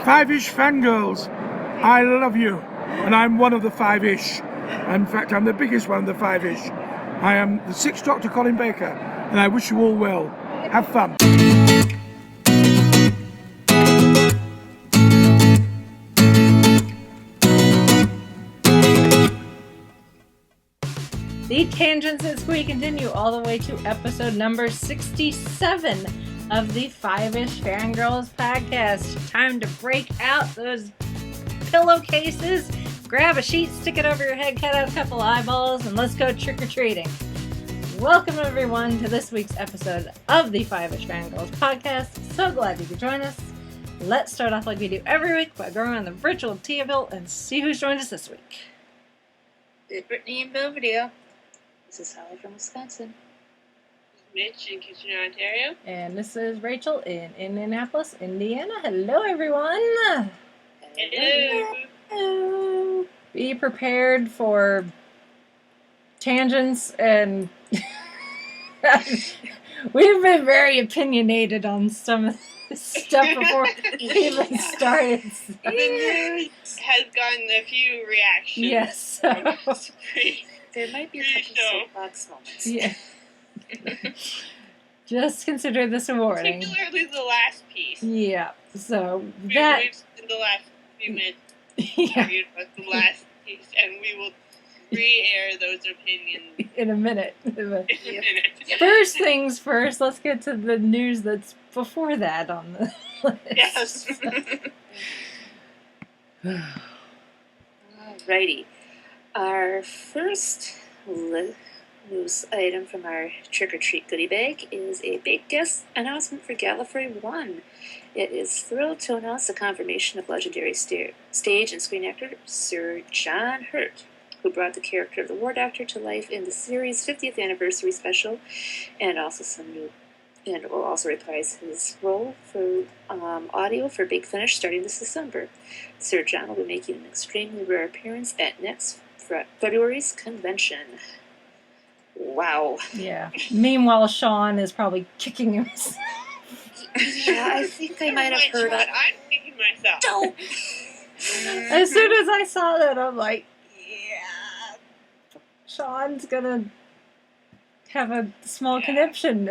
Five-ish fangirls, I love you, and I'm one of the five-ish. In fact, I'm the biggest one of the five-ish. I am the Sixth Doctor Colin Baker, and I wish you all well. Have fun. The tangents this week continue all the way to episode number 67 of the Five-ish Fangirls podcast. Time to break out those pillowcases, grab a sheet, stick it over your head, cut out a couple eyeballs, and let's go trick-or-treating. Welcome everyone to this week's episode of the Five-ish Fangirls podcast. So glad you could join us. Let's start off like we do every week by going on the virtual Tiaville and see who's joined us this week. It's Brittany in Belvedere. This is Holly from Wisconsin. Mitch in Kitchener, Ontario. And this is Rachel in Indianapolis, Indiana. Hello, everyone. Hello. Be prepared for tangents, and we've been very opinionated on some of this stuff before we even started. The news has gotten a few reactions. Yes. There might be a couple soapbox moments. Yeah. Just consider this a warning. Particularly the last piece. Yeah. So We've in the last few minutes argued about the last piece, and we will re-air those opinions in a minute. in a minute. First things first, let's get to the news that's before that on the list. Yes. Alrighty. Our first news item from our trick-or-treat goodie bag is a big guest announcement for Gallifrey 1. It is thrilled to announce the confirmation of legendary stage and screen actor Sir John Hurt, who brought the character of the War Doctor to life in the series' 50th anniversary special, and will also reprise his role for audio for Big Finish starting this December. Sir John will be making an extremely rare appearance at next February's convention. Wow. Yeah. Meanwhile, Sean is probably kicking himself. Yeah, I think I might have heard that. I'm kicking myself. No. As soon as I saw that, I'm like, yeah, Sean's gonna have a small conniption.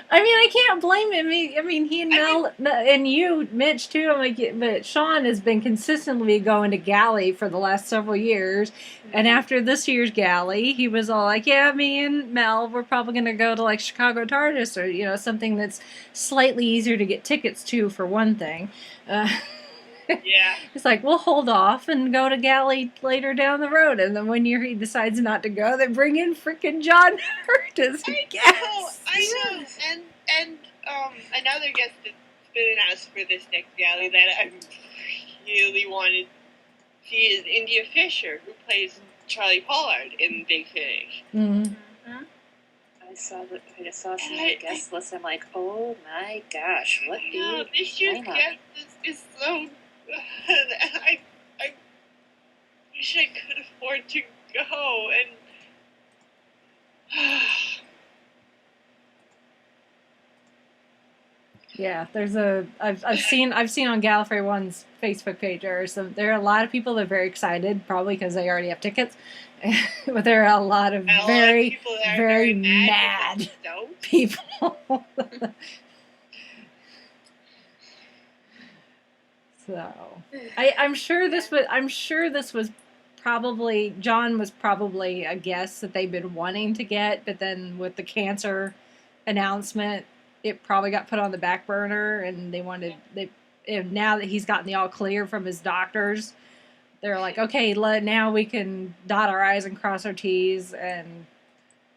I mean, I can't blame him. I mean, he and Mel, and you, Mitch, too. I'm like, but Sean has been consistently going to Galley for the last several years. And after this year's Galley, he was all like, yeah, me and Mel, we're probably going to go to, like, Chicago TARDIS or, something that's slightly easier to get tickets to, for one thing. Yeah. It's like, we'll hold off and go to Galley later down the road. And then one year he decides not to go, they bring in freaking John Hurt as a guest. I know. And another guest that's been announced for this next Galley that I really wanted. She is India Fisher, who plays Charlie Pollard in Big Finish. Mm-hmm. I saw some of the guest list. I'm like, oh my gosh, what this year's guest is so good. I wish I could afford to go, and yeah, there's I've seen on Gallifrey One's Facebook page there are a lot of people that are very excited, probably because they already have tickets, but there are a lot of very mad people. So I'm sure this was probably John was probably a guest that they've been wanting to get, but then with the cancer announcement, it probably got put on the back burner, and and now that he's gotten the all clear from his doctors, they're like, okay, now we can dot our I's and cross our T's and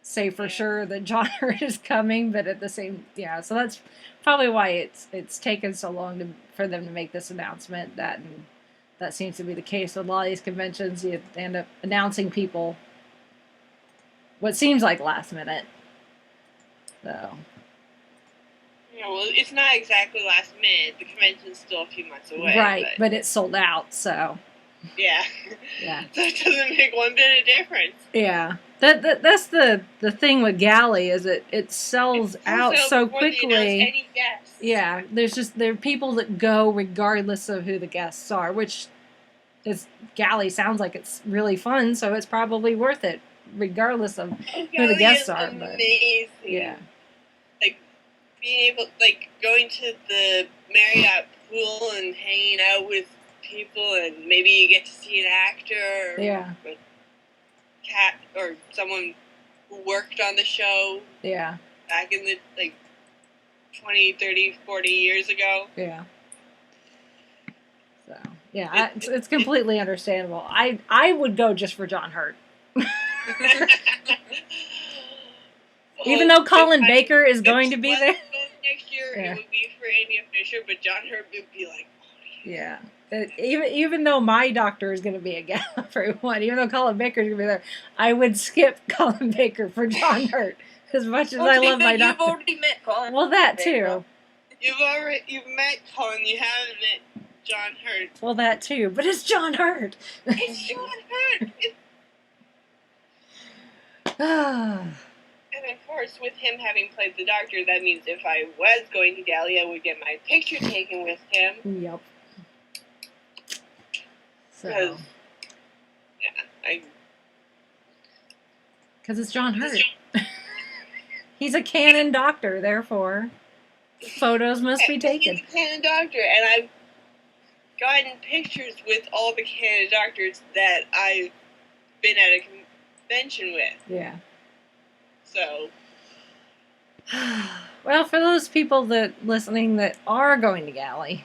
say for sure that John Hurt is coming, but at the same, so that's probably why it's taken so long for them to make this announcement. That seems to be the case with a lot of these conventions. You end up announcing people what seems like last minute. So. Yeah, well, it's not exactly last minute. The convention's still a few months away. Right, but it's sold out, so. Yeah. Yeah. So it doesn't make one bit of difference. Yeah. That's the thing with Galley is it sells out so before they announce quickly. any guests. Yeah, there are people that go regardless of who the guests are, which is Galley sounds like it's really fun, so it's probably worth it, regardless of who the Galley guests is are. But amazing. yeah, Like being able, like going to the Marriott pool and hanging out with people, and maybe you get to see an actor or yeah, a cat or someone who worked on the show yeah, back in the 20, 30, 40 years ago. yeah. So yeah, it's completely understandable. I would go just for John Hurt. Even though Colin Baker is going to be there. Next year, Yeah. it would be for India Fisher, but John Hurt would be like, Yeah. Even though my doctor is going to be a Gallifrey one, even though Colin Baker is going to be there, I would skip Colin Baker for John Hurt as much as I love my doctor. You've already met Colin. Well, that too. you've met Colin, you haven't met John Hurt. Well, that too. But it's John Hurt. It's John Hurt. And of course, with him having played the Doctor, that means if I was going to Galley, I would get my picture taken with him. Yep. So, Yeah, because it's John Hurt. He's a canon doctor, therefore photos must be taken. He's a canon doctor, and I've gotten pictures with all the canon doctors that I've been at a convention with. Yeah. So, well, for those people that listening that are going to Galley,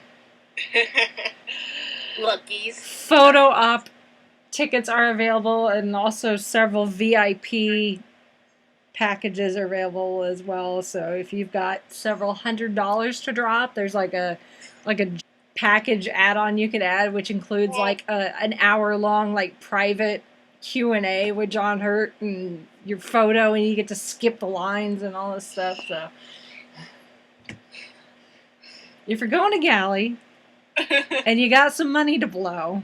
Luckies. photo op tickets are available, and also several VIP packages are available as well. So if you've got several $100s to drop, there's like a package add-on you could add, which includes like an hour-long like private Q&A with John Hurt and your photo, and you get to skip the lines and all this stuff. So if you're going to Galley and you got some money to blow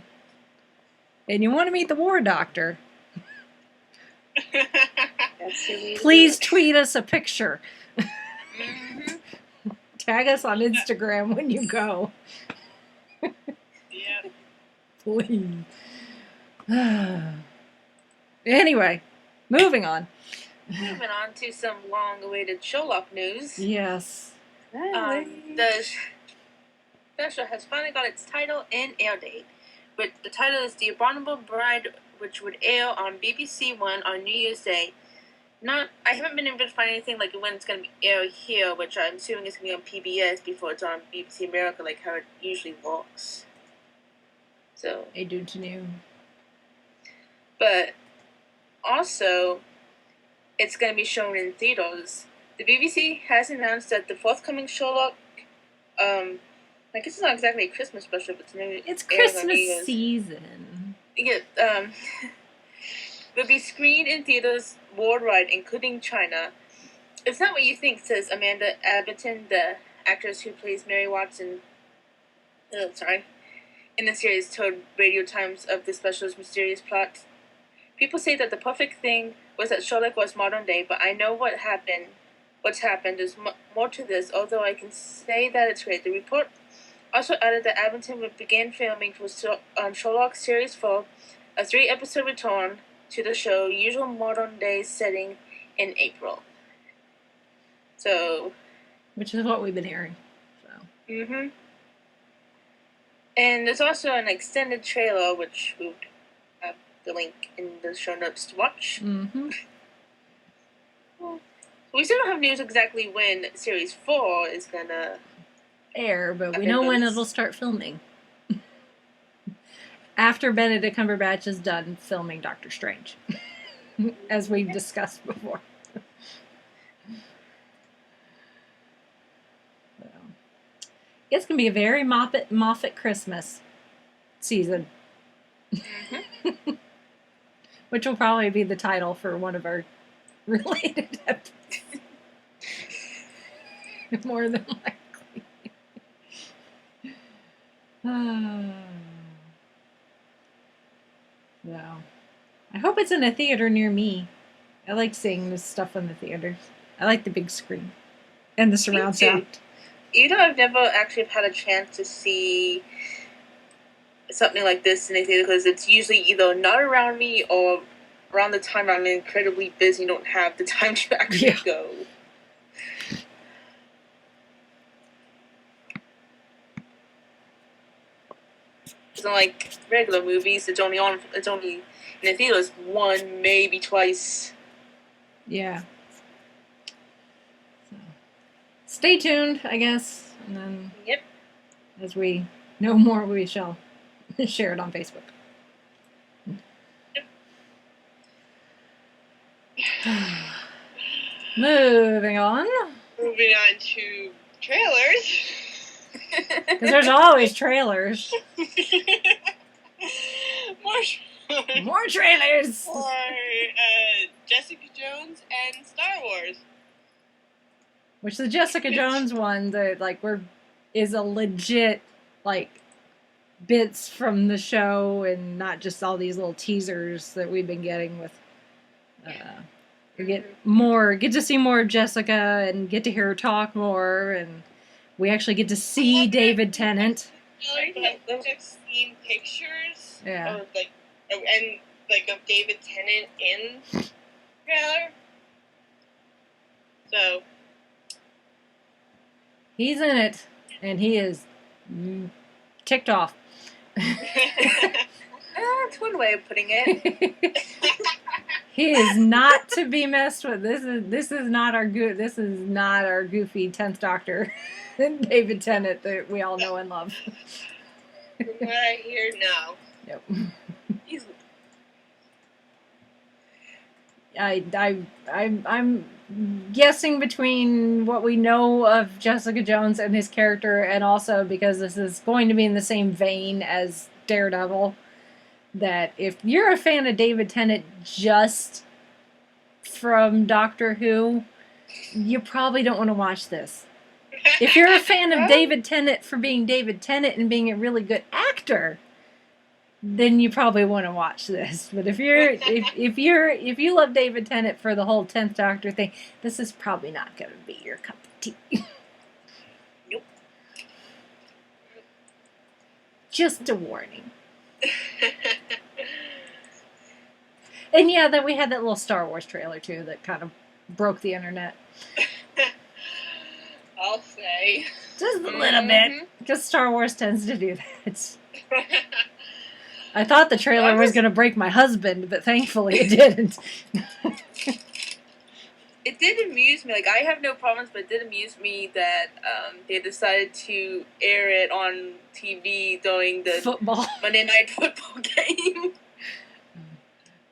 and you want to meet the War Doctor, please tweet us a picture. Tag us on Instagram when you go. yeah. Please. Anyway, moving on. Moving on to some long-awaited Sherlock news. Yes. The special has finally got its title and air date. But the title is The Abominable Bride, which would air on BBC One on New Year's Day. I haven't been able to find anything like when it's going to be aired here, which I'm assuming is going to be on PBS before it's on BBC America, like how it usually works. So. I do to new. But also, it's going to be shown in theaters. The BBC has announced that the forthcoming Sherlock, I guess it's not exactly a Christmas special, but it's Christmas season. Yeah, will be screened in theaters worldwide, including China. It's not what you think, says Amanda Abington, the actress who plays Mary Watson. In the series, told Radio Times of the special's mysterious plot. People say that the perfect thing was that Sherlock was modern day, but I know what's happened. There's more to this, although I can say that it's great. The report also added that Abington would begin filming for Sherlock Series 4, a 3-episode return to the show, usual modern day setting in April. So, which is what we've been hearing. So. Mm-hmm. And there's also an extended trailer, which we'll have the link in the show notes to watch. Mm-hmm. We still don't have news exactly when Series 4 is gonna air, but we know when it'll start filming. After Benedict Cumberbatch is done filming Doctor Strange, as we've discussed before. So, it's going to be a very Moffat Christmas season. Mm-hmm. Which will probably be the title for one of our related episodes. More than likely. So, I hope it's in a theater near me. I like seeing this stuff in the theaters. I like the big screen and the surround too. sound. Even though I've never actually had a chance to see something like this in a theater, because it's usually either not around me or around the time I'm incredibly busy and don't have the time to actually go. It's not like regular movies. It's only in the theaters one, maybe twice. Yeah. So, stay tuned, I guess. And then as we know more, we shall share it on Facebook. Moving on. Moving on to trailers. Because there's always trailers. More trailers! For Jessica Jones and Star Wars. Which the Jessica Jones one, is a legit, bits from the show and not just all these little teasers that we've been getting with. We get to see more of Jessica and get to hear her talk more, and we actually get to see David Tennant. I've seen pictures Yeah. of of David Tennant in the trailer. So He's in it, and he is ticked off. That's one way of putting it. He is not to be messed with. This is not our goofy 10th Doctor, David Tennant that we all know and love. from what I hear, no. Yep. He's I'm guessing between what we know of Jessica Jones and his character, and also because this is going to be in the same vein as Daredevil, that if you're a fan of David Tennant just from Doctor Who, you probably don't want to watch this. If you're a fan of David Tennant for being David Tennant and being a really good actor, then you probably want to watch this. But if you love David Tennant for the whole 10th Doctor thing, this is probably not going to be your cup of tea. Nope. Just a warning. And yeah, then we had that little Star Wars trailer too that kind of broke the internet. I'll say. Just a little bit. Because Star Wars tends to do that. I thought the trailer was going to break my husband, but thankfully it didn't. It did amuse me. Like, I have no problems, but it did amuse me that they decided to air it on TV during the Football. Monday Night Football game.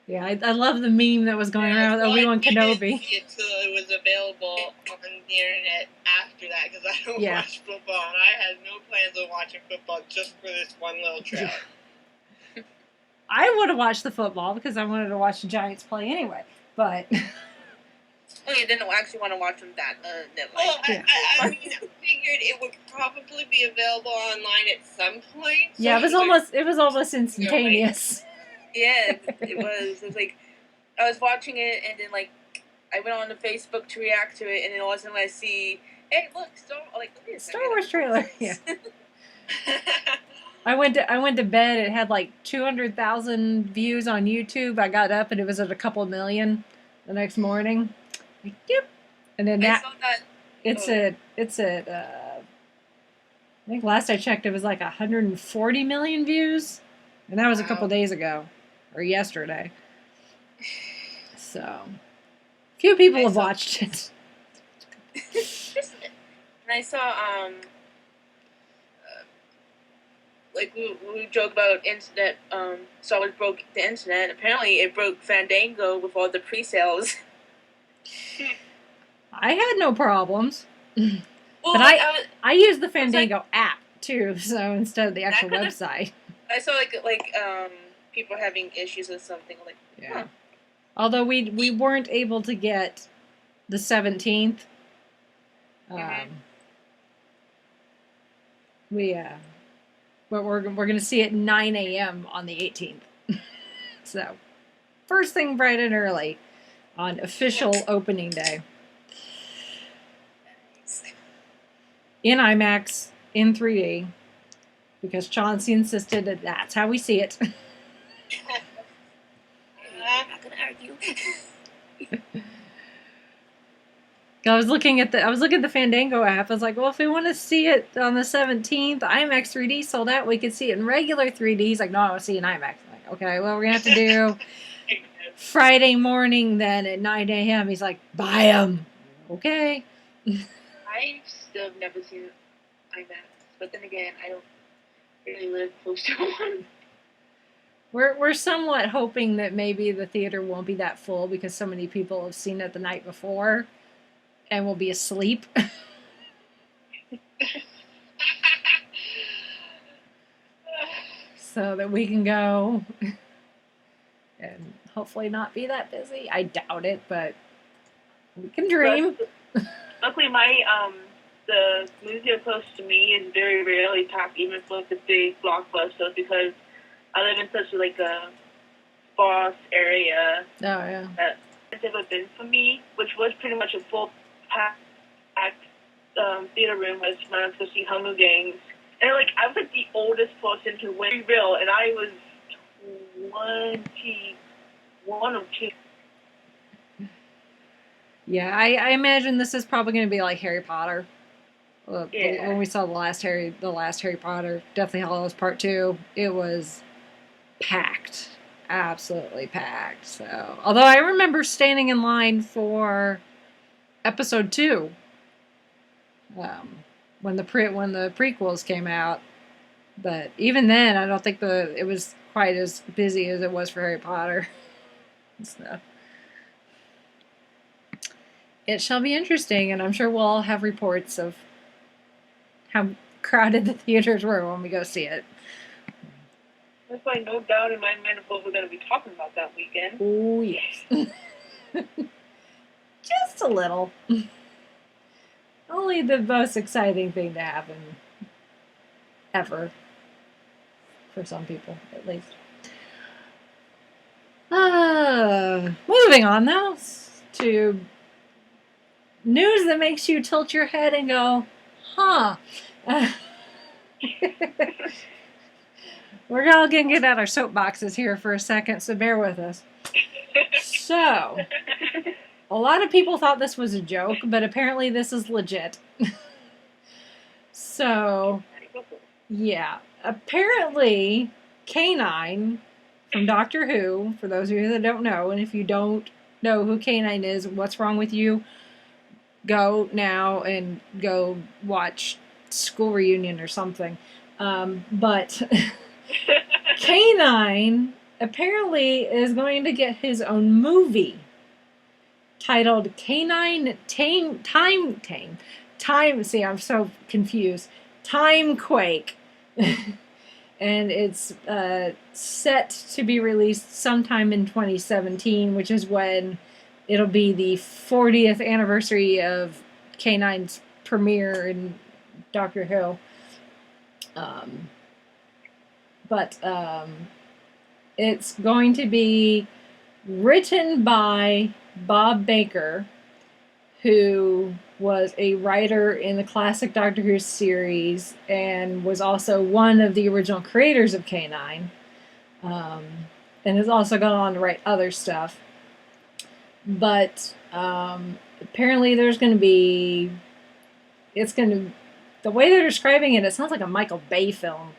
Yeah, I love the meme that was going around with Obi-Wan Kenobi. I didn't see it till it was available on the internet after that, because I don't watch football, and I had no plans of watching football just for this one little trailer. I would have watched the football because I wanted to watch the Giants play anyway, but... Oh, you didn't actually want to watch them that night. Well, I mean, I figured it would probably be available online at some point. Yeah, it was almost instantaneous. Yeah, it was. It was like, I was watching it, and then, like, I went on to Facebook to react to it, and then all of a sudden I see, hey, look, Star Wars trailer. Yeah. I went to bed. It had like 200,000 views on YouTube. I got up, and it was at a couple million the next morning. Like, yep. And then it's at I think last I checked it was like 140 million views, and that was a couple days ago, or yesterday. So, few people have watched it. And I saw like we joke about internet. Star Wars broke the internet. Apparently, it broke Fandango with all the pre-sales. I had no problems. Well, But I use the Fandango app too, so instead of the actual website. I saw like people having issues with something like Yeah. Although we weren't able to get the 17th. But we're gonna see it 9 a.m. on the 18th. So first thing bright and early. on official opening day. In IMAX, in 3D, because Chauncey insisted that that's how we see it. I'm not gonna argue. I was looking at the Fandango app. I was like, well, if we want to see it on the 17th, IMAX 3D sold out. We could see it in regular 3D. He's like, no, I want to see it in IMAX. I'm like, okay, well, we're gonna have to do Friday morning then at 9 a.m. He's like, buy them. Okay. I still have never seen IMAX, but then again, I don't really live close to one. We're somewhat hoping that maybe the theater won't be that full because so many people have seen it the night before and will be asleep. So that we can go and hopefully not be that busy. I doubt it, but we can dream. Luckily, my the movie theater close to me is very rarely packed, even for the big blockbusters, because I live in such like a sparse area. Oh yeah. That it's ever been for me, which was pretty much a full packed theater room was when I went to see Hunger Games. And like I was like the oldest person to win real, and I was 21 or 2. Yeah, I imagine this is probably going to be like Harry Potter. Yeah. When we saw the last Harry Potter, Deathly Hallows Part 2, it was packed, absolutely packed. So, although I remember standing in line for Episode 2, when the prequels came out, but even then, I don't think it was quite as busy as it was for Harry Potter. So. It shall be interesting, and I'm sure we'll all have reports of how crowded the theaters were when we go see it. There's like no doubt in my mind of what we're going to be talking about that weekend. Oh, yes. Just a little. Only the most exciting thing to happen ever. For some people, at least. Moving on, though, to news that makes you tilt your head and go, huh. We're all going to get out our soapboxes here for a second, so bear with us. So, a lot of people thought this was a joke, but apparently this is legit. So, yeah. Apparently, K9 from Doctor Who, for those of you that don't know, and if you don't know who K9 is, what's wrong with you? Go now and go watch School Reunion or something. But K9 apparently is going to get his own movie titled K9 Time. See, I'm so confused. Timequake. And it's set to be released sometime in 2017, which is when it'll be the 40th anniversary of K9's premiere in Doctor Who. But it's going to be written by Bob Baker, who was a writer in the classic Doctor Who series and was also one of the original creators of K9, and has also gone on to write other stuff. But apparently there's going to be... The way they're describing it, it sounds like a Michael Bay film.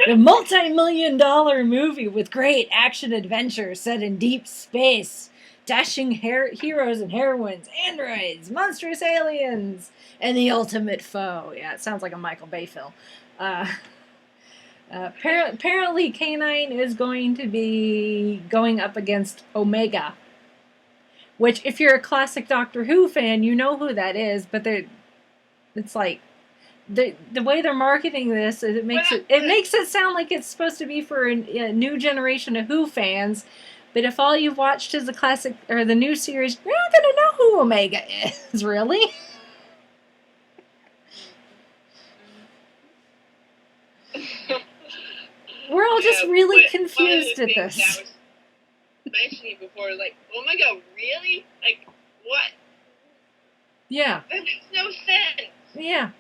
A multi-million-dollar movie with great action adventure set in deep space. Dashing heroes and heroines, androids, monstrous aliens, and the ultimate foe. Yeah, it sounds like a Michael Bay film. Apparently, K9 is going to be going up against Omega. Which, if you're a classic Doctor Who fan, you know who that is. But it's like the way they're marketing this, it makes it sound like it's supposed to be for a new generation of Who fans. But if all you've watched is the classic or the new series, you're not going to know who Omega is, really. We're all just really confused at this. That was mentioning before. Like, oh my god, really? Like, what? Yeah. That makes no sense. Yeah.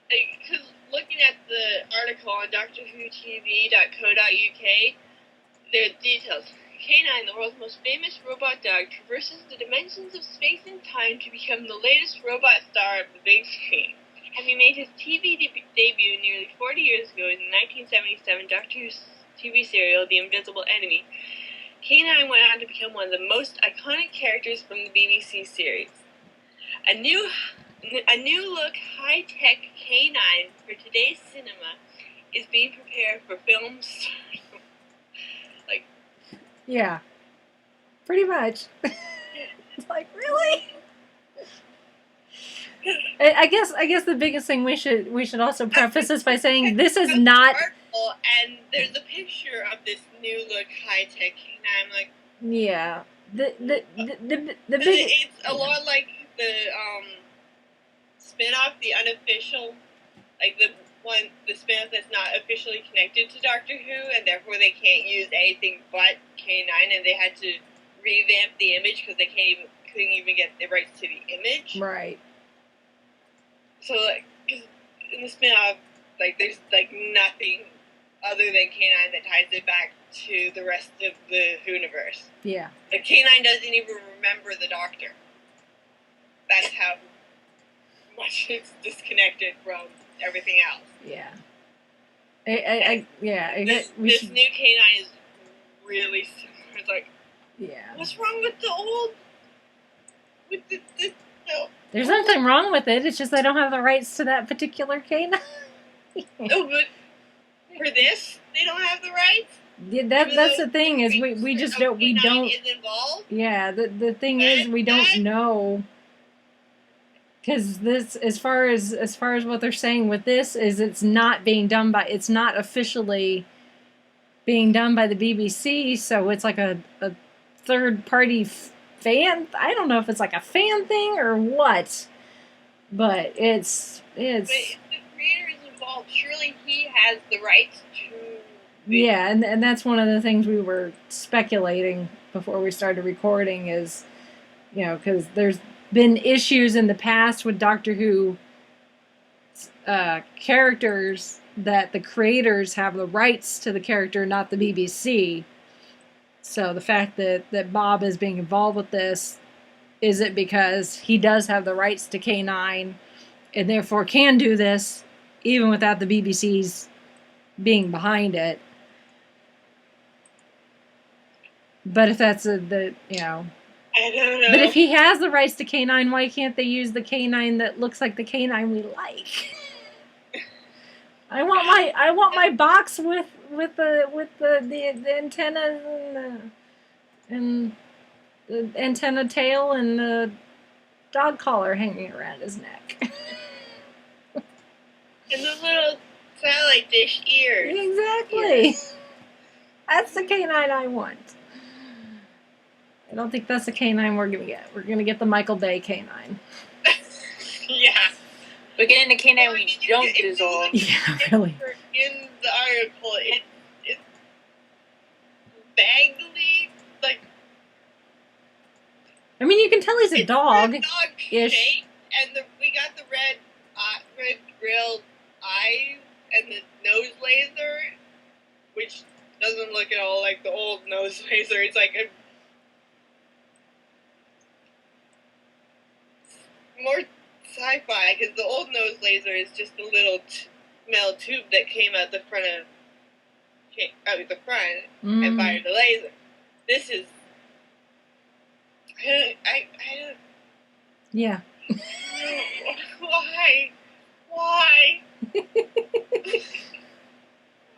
Because looking at the article on DoctorWhoTV.co.uk, there are details. K9, the world's most famous robot dog, traverses the dimensions of space and time to become the latest robot star of the big screen. Having made his TV debut nearly 40 years ago in the 1977 Doctor Who TV serial The Invisible Enemy, K9 went on to become one of the most iconic characters from the BBC series. A new look high-tech K9 for today's cinema is being prepared for films. Yeah. Pretty much. It's like, really? I guess the biggest thing we should also preface this by saying this is not. And there's a picture of this new look high-tech K9. I'm like, yeah. The big. It's a lot like the spin-off, the unofficial, like the spin-off that's not officially connected to Doctor Who, and therefore they can't use anything but K9, and they had to revamp the image because they couldn't even get the rights to the image. Right. So, like, 'cause in the spin-off, like, there's, like, nothing other than K9 that ties it back to the rest of the Whoniverse. Yeah. Like, K9 doesn't even remember the Doctor. That's how much it's disconnected from everything else. Yeah. This new K9 is really similar. It's like, yeah. what's wrong with the old? With the no. There's nothing wrong with it. It's just they don't have the rights to that particular K9. No, but for this, they don't have the rights. Yeah, that's the thing is we just don't Is involved. Yeah, the thing is we don't know. Because this, as far as what they're saying with this, is it's not officially being done by the BBC, so it's like a third party fan. I don't know if it's like a fan thing or what, but it's. But if the creator is involved, surely he has the rights to. Yeah, and that's one of the things we were speculating before we started recording is, because there's been issues in the past with Doctor Who characters that the creators have the rights to the character, not the BBC. So the fact that Bob is being involved with this, is it because he does have the rights to K9 and therefore can do this even without the BBC's being behind it? But if that's I don't know. But if he has the rights to K9, why can't they use the K9 that looks like the K9 we like? I want my box with the antenna and the antenna tail and the dog collar hanging around his neck. And the little satellite dish ears. Exactly. Yes. That's the K9 I want. I don't think that's the K9 we're gonna get. We're gonna get the Michael Bay K9. Yeah. We're getting the K9 we don't dissolve. Yeah, really. In the article, it's vaguely like. I mean, you can tell he's a dog. Dog-ish. Shape, and we got the red grilled eyes and the nose laser, which doesn't look at all like the old nose laser. It's like a more sci-fi, because the old nose laser is just a little metal tube that came out the front and fired the laser. This is I don't. Yeah. Why? Why?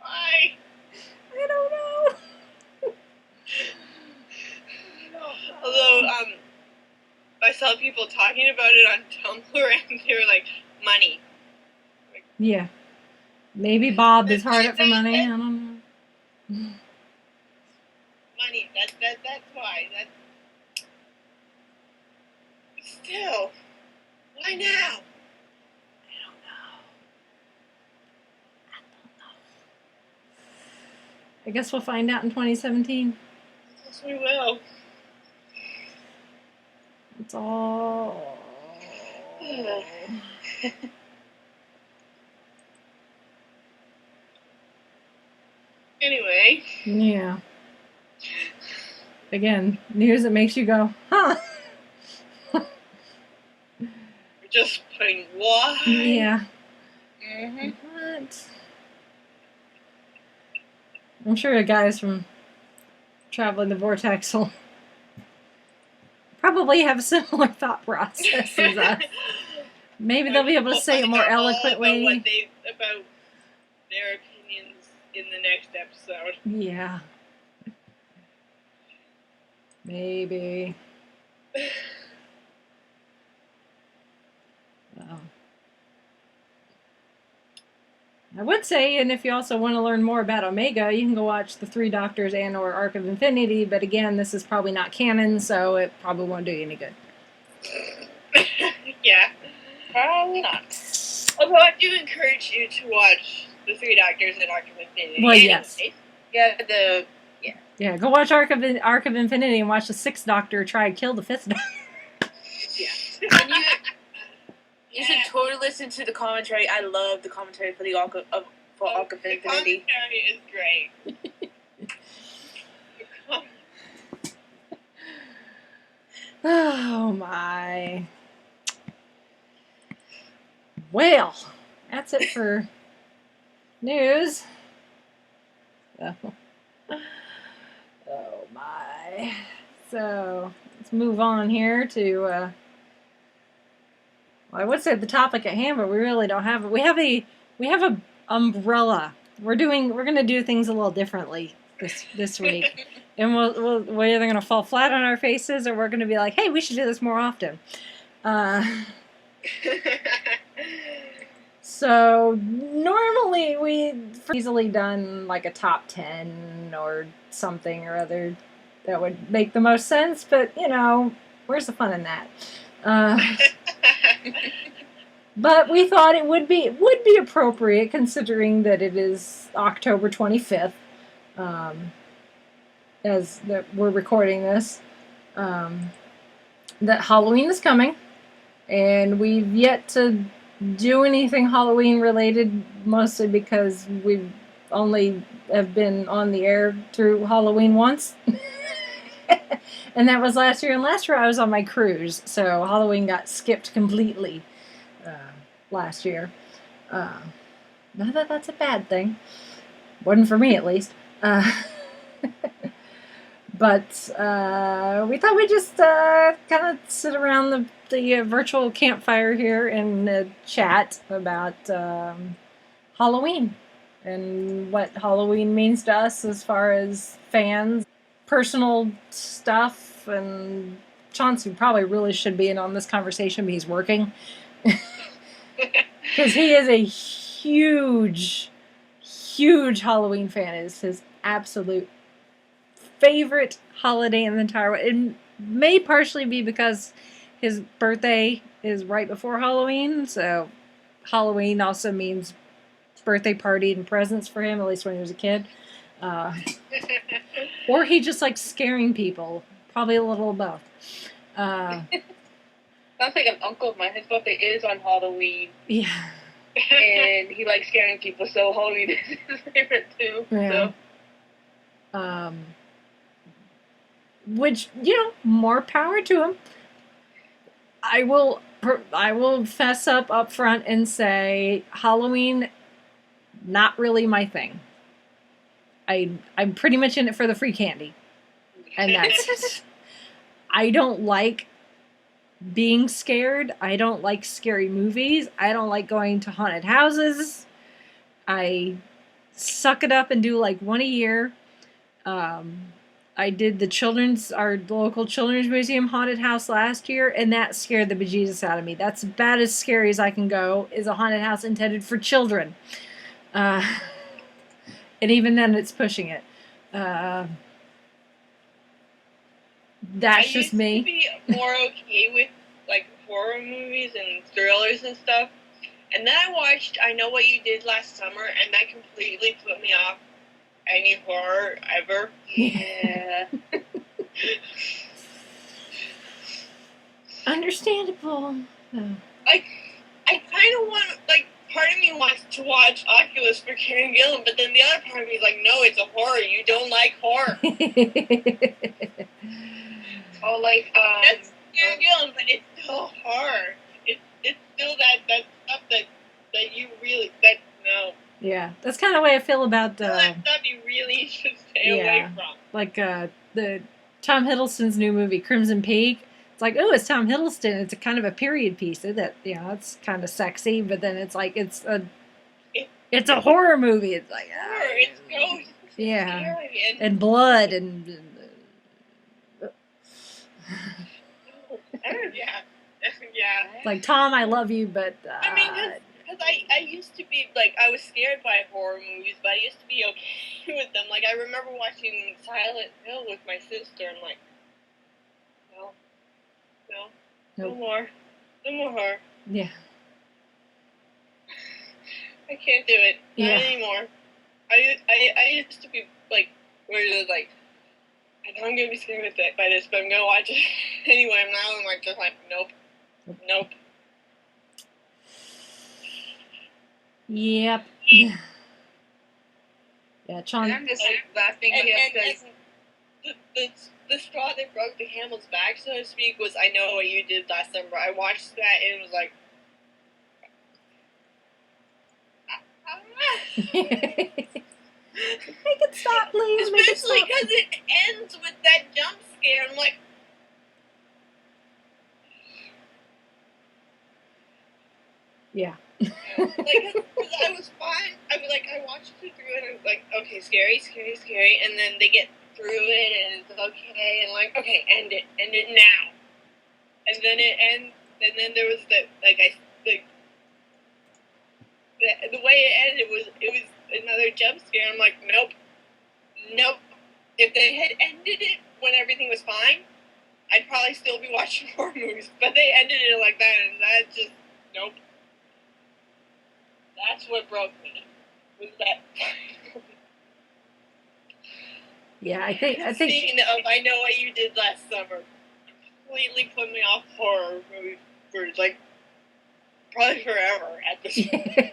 Why? I don't know. Although, I saw people talking about it on Tumblr, and they were like, money. Yeah. Maybe Bob is hard up for money. I don't know. Money. That's why. Still, why now? I guess we'll find out in 2017. Yes, we will. It's all. Anyway. Yeah. Again, news that makes you go, huh? Just plain why? Yeah. Mm-hmm. What? I'm sure the guys from Traveling the Vortex will probably have similar thought processes. Maybe they'll be able to say it more eloquently. About their opinions in the next episode. Yeah. Maybe. Well, I would say, and if you also want to learn more about Omega, you can go watch The Three Doctors and/or Arc of Infinity. But again, this is probably not canon, so it probably won't do you any good. Yeah. Probably not. Although I do encourage you to watch The Three Doctors and Arc of Infinity. Well, yes. Yeah, Yeah, go watch Arc of Infinity and watch the Sixth Doctor try to kill the Fifth Doctor. and you should totally listen to the commentary. I love the commentary for the Arc of Infinity. The commentary is great. Oh my. Well, that's it for news. Oh my. So let's move on here to well, I would say the topic at hand, but we really don't have it. We have a umbrella. We're gonna do things a little differently this week. And we're either going to fall flat on our faces or we're going to be like, hey, we should do this more often. So normally we've easily done like a top 10 or something or other that would make the most sense. But, you know, where's the fun in that? But we thought it would be appropriate considering that it is October 25th. As that we're recording this, that Halloween is coming, and we've yet to do anything Halloween related, mostly because we only have been on the air through Halloween once. And that was last year, and last year I was on my cruise, so Halloween got skipped completely last year. Not that that's a bad thing. Wasn't for me, at least. But we thought we'd just kind of sit around the virtual campfire here and chat about Halloween and what Halloween means to us as far as fans, personal stuff, and Chauncey probably really should be in on this conversation, but he's working. Because he is a huge Halloween fan. It is his absolute favorite holiday in the entire world. It may partially be because his birthday is right before Halloween, so Halloween also means birthday party and presents for him, at least when he was a kid. Or he just likes scaring people. Probably a little of both. Sounds like an uncle of mine. His birthday is on Halloween. Yeah. And he likes scaring people, so Halloween is his favorite too. Yeah. So. Which, you know, more power to him. I will fess up front and say Halloween, not really my thing. I'm pretty much in it for the free candy, and that's. I don't like being scared. I don't like scary movies. I don't like going to haunted houses. I suck it up and do like one a year. I did our local children's museum haunted house last year, and that scared the bejesus out of me. That's about as scary as I can go, is a haunted house intended for children. And even then, it's pushing it. That's just me. I used to be more okay with like horror movies and thrillers and stuff. And then I watched I Know What You Did Last Summer, and that completely put me off any horror ever. Yeah. Understandable. Oh. I kind of want, like, part of me wants to watch Oculus for Karen Gillan, but then the other part of me is like, no, it's a horror. You don't like horror. Oh, like, That's Karen Gillan, but it's still horror. It's still that stuff that you really, no. Yeah, that's kind of the way I feel about That stuff you really should stay away from. like the Tom Hiddleston's new movie Crimson Peak. It's like, oh, it's Tom Hiddleston. It's a kind of a period piece that it's kind of sexy, but then it's like it's a horror movie. It's like Horror, it's gross. yeah, Scary, and blood and yeah. it's like Tom, I love you, but I mean, because I used to be, like, I was scared by horror movies, but I used to be okay with them. Like, I remember watching Silent Hill with my sister, and, like, no Nope. more. No more horror. yeah. I can't do it. Yeah. Not anymore. I used to be, like, where it was like, I know I'm going to be scared by this, but I'm going to watch it anyway. I'm now like, just like, nope. Yep. Yeah, Sean. and I'm just laughing And because the straw that broke the camel's back, so to speak, was I Know What You Did Last Summer. I watched that and it was like, Make it stop, please. Make it especially stop. because it ends with that jump scare. I'm like, Yeah. like, 'cause I was fine. I watched it through and I was like, okay, scary, and then they get through it and it's okay, and like, okay, end it now. And then it ends, and then there was the way it ended was another jump scare. I'm like, nope. If they had ended it when everything was fine, I'd probably still be watching horror movies. But they ended it like that, and that just nope. That's what broke me. Was that Yeah, I think scene of I Know What You Did Last Summer completely put me off horror movies for like probably forever at this point.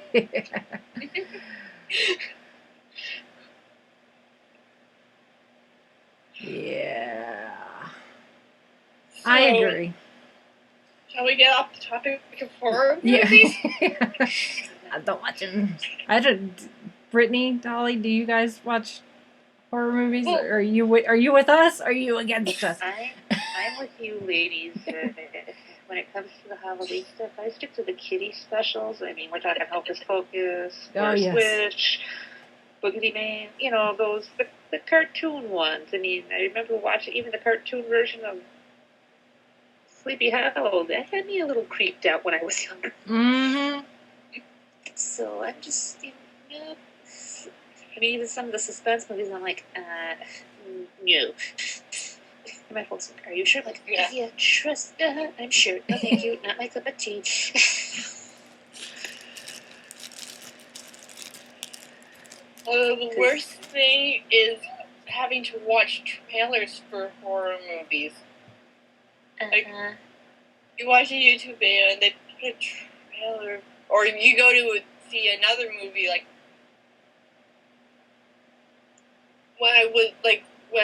Yeah. So, I agree. Shall we get off the topic of horror Yeah. movies? I don't watch them. Brittany, Dolly, do you guys watch horror movies? Well- Are you with us? Or are you against us? I'm with you ladies. When it comes to the Halloween stuff, I stick to the kiddie specials. I mean, we're talking Hocus Pocus, Oh, yes. Witch, Boogity Man, the cartoon ones. I mean, I remember watching even the cartoon version of Sleepy Hollow. That had me a little creeped out when I was younger. Mm-hmm. So I'm just, I mean, even some of the suspense movies, I'm like, no. And my folks, are you sure? I'm like, yeah, trust, I'm sure. No, thank you. Not my cup of tea. The worst thing is having to watch trailers for horror movies. You watch a YouTube video and they put a trailer, or you go to see another movie. Like when I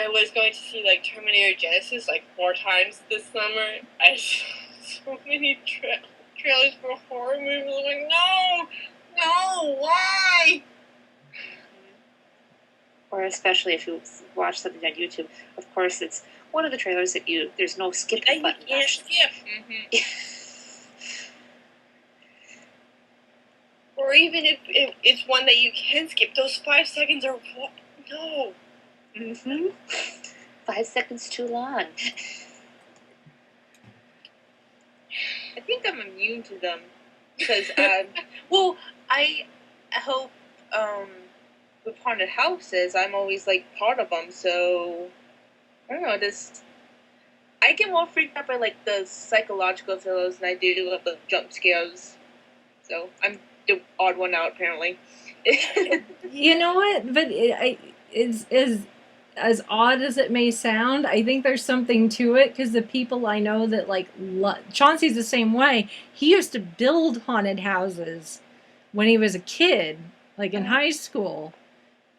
was going to see like Terminator Genesis like 4 times this summer, I saw so many trailers for horror movies. I'm like, no, why? Or especially if you watch something on YouTube, of course, it's one of the trailers that there's no skip And you button. can't skip. Or even if it's one that you can skip, those 5 seconds are no. 5 seconds too long. I think I'm immune to them because, I hope with haunted houses, I'm always like part of them. So I don't know, I get more freaked out by like the psychological thrillers than I do of the jump scares. So I'm the odd one out apparently. You know what? But is as odd as it may sound. I think there's something to it because the people I know that like Chauncey's the same way. He used to build haunted houses when he was a kid, like in high school.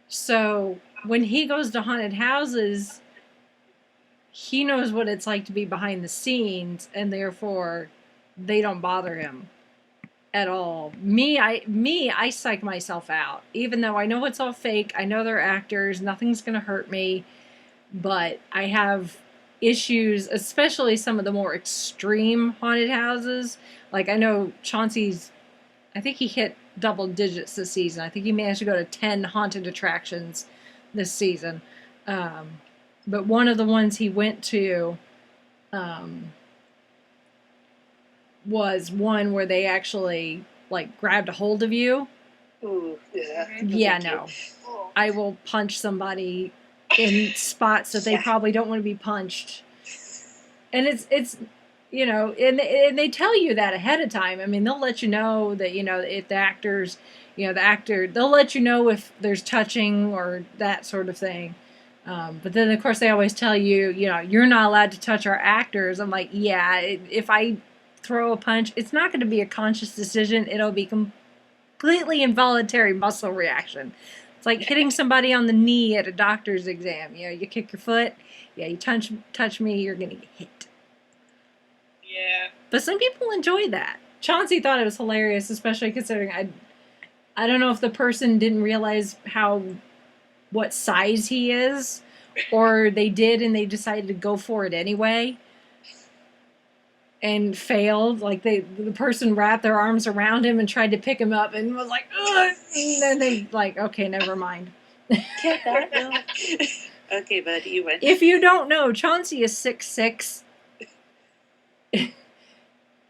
So when he goes to haunted houses, he knows what it's like to be behind the scenes, and therefore they don't bother him at all. I psych myself out. Even though I know it's all fake, I know they're actors, nothing's gonna hurt me, but I have issues, especially some of the more extreme haunted houses. Like I know Chauncey's, I think he hit double digits this season. I think he managed to go to 10 haunted attractions this season. But one of the ones he went to was one where they actually like grabbed a hold of you. Ooh, yeah. Yeah, no. I will punch somebody in spots that they probably don't want to be punched. And it's you know, and they tell you that ahead of time. I mean, they'll let you know that, you know, if the actors, you know, they'll let you know if there's touching or that sort of thing. But then, of course, they always tell you, you know, you're not allowed to touch our actors. I'm like, yeah, if I throw a punch, it's not going to be a conscious decision. It'll be completely involuntary muscle reaction. It's like hitting somebody on the knee at a doctor's exam. You know, you kick your foot, yeah, you touch me, you're going to get hit. Yeah. But some people enjoy that. Chauncey thought it was hilarious, especially considering I don't know if the person didn't realize what size he is, or they did and they decided to go for it anyway and failed. Like the person wrapped their arms around him and tried to pick him up and was like, ugh! And then they like, okay, never mind. Get that? No. Okay, buddy, you win. If you don't know, Chauncey is 6'6".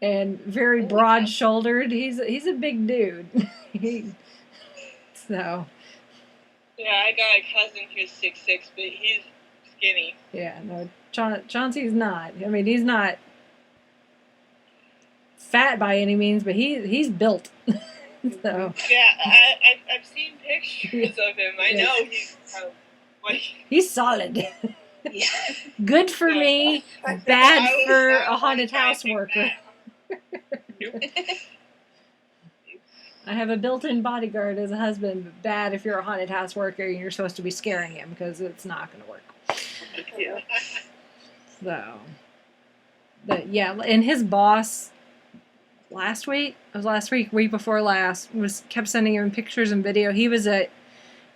And very broad-shouldered. He's a big dude. So. Yeah, I got a cousin who's 6'6", but he's skinny. Yeah, no, Chauncey's not. I mean, he's not fat by any means, but he's built. So. Yeah, I've seen pictures of him. I know he's like. He's solid. Yeah. Good for me, bad for a haunted house worker. I have a built-in bodyguard as a husband, but bad if you're a haunted house worker and you're supposed to be scaring him because it's not going to work. Yeah. So, but yeah, and his boss week before last, kept sending him pictures and video. He was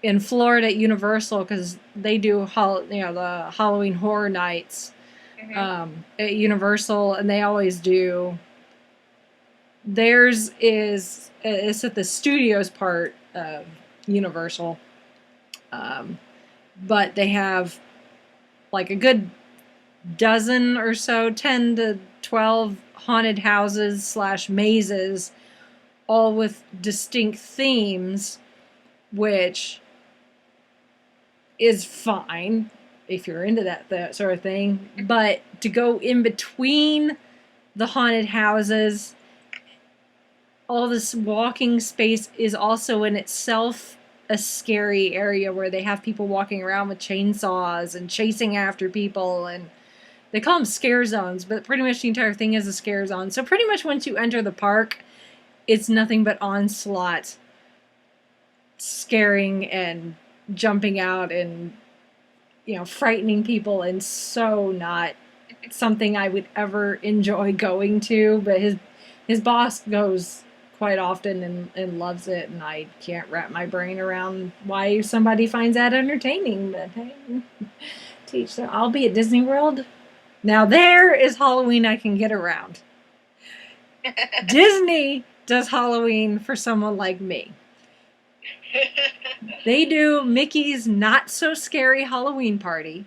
in Florida at Universal because they do the Halloween Horror Nights at Universal, and they always do. Theirs is it's at the studios part of Universal, but they have like a good dozen or so, 10 to 12 haunted houses / mazes, all with distinct themes, which is fine if you're into that sort of thing. But to go in between the haunted houses, all this walking space is also in itself a scary area where they have people walking around with chainsaws and chasing after people, and they call them scare zones, but pretty much the entire thing is a scare zone. So pretty much once you enter the park, it's nothing but onslaught, scaring and jumping out and, you know, frightening people, and so not something I would ever enjoy going to. But his boss goes quite often and loves it, and I can't wrap my brain around why somebody finds that entertaining. But hey, teach them. I'll be at Disney World. Now there is Halloween I can get around. Disney does Halloween for someone like me. They do Mickey's Not So Scary Halloween Party.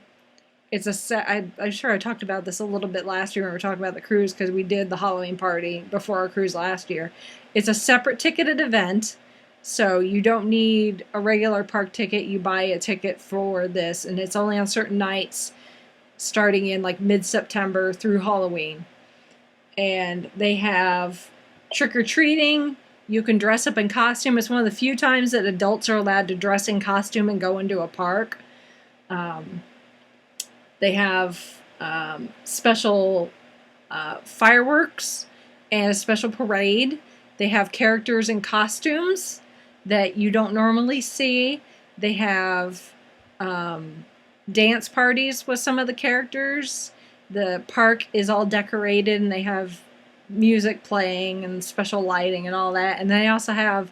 It's I'm sure I talked about this a little bit last year when we were talking about the cruise, because we did the Halloween party before our cruise last year. It's a separate ticketed event, so you don't need a regular park ticket. You buy a ticket for this, and it's only on certain nights, starting in like mid-September through Halloween. And they have trick-or-treating, You can dress up in costume. It's one of the few times that adults are allowed to dress in costume and go into a park. They have special fireworks and a special parade. They have characters in costumes that you don't normally see. They have dance parties with some of the characters. The park is all decorated and they have music playing and special lighting and all that. And they also have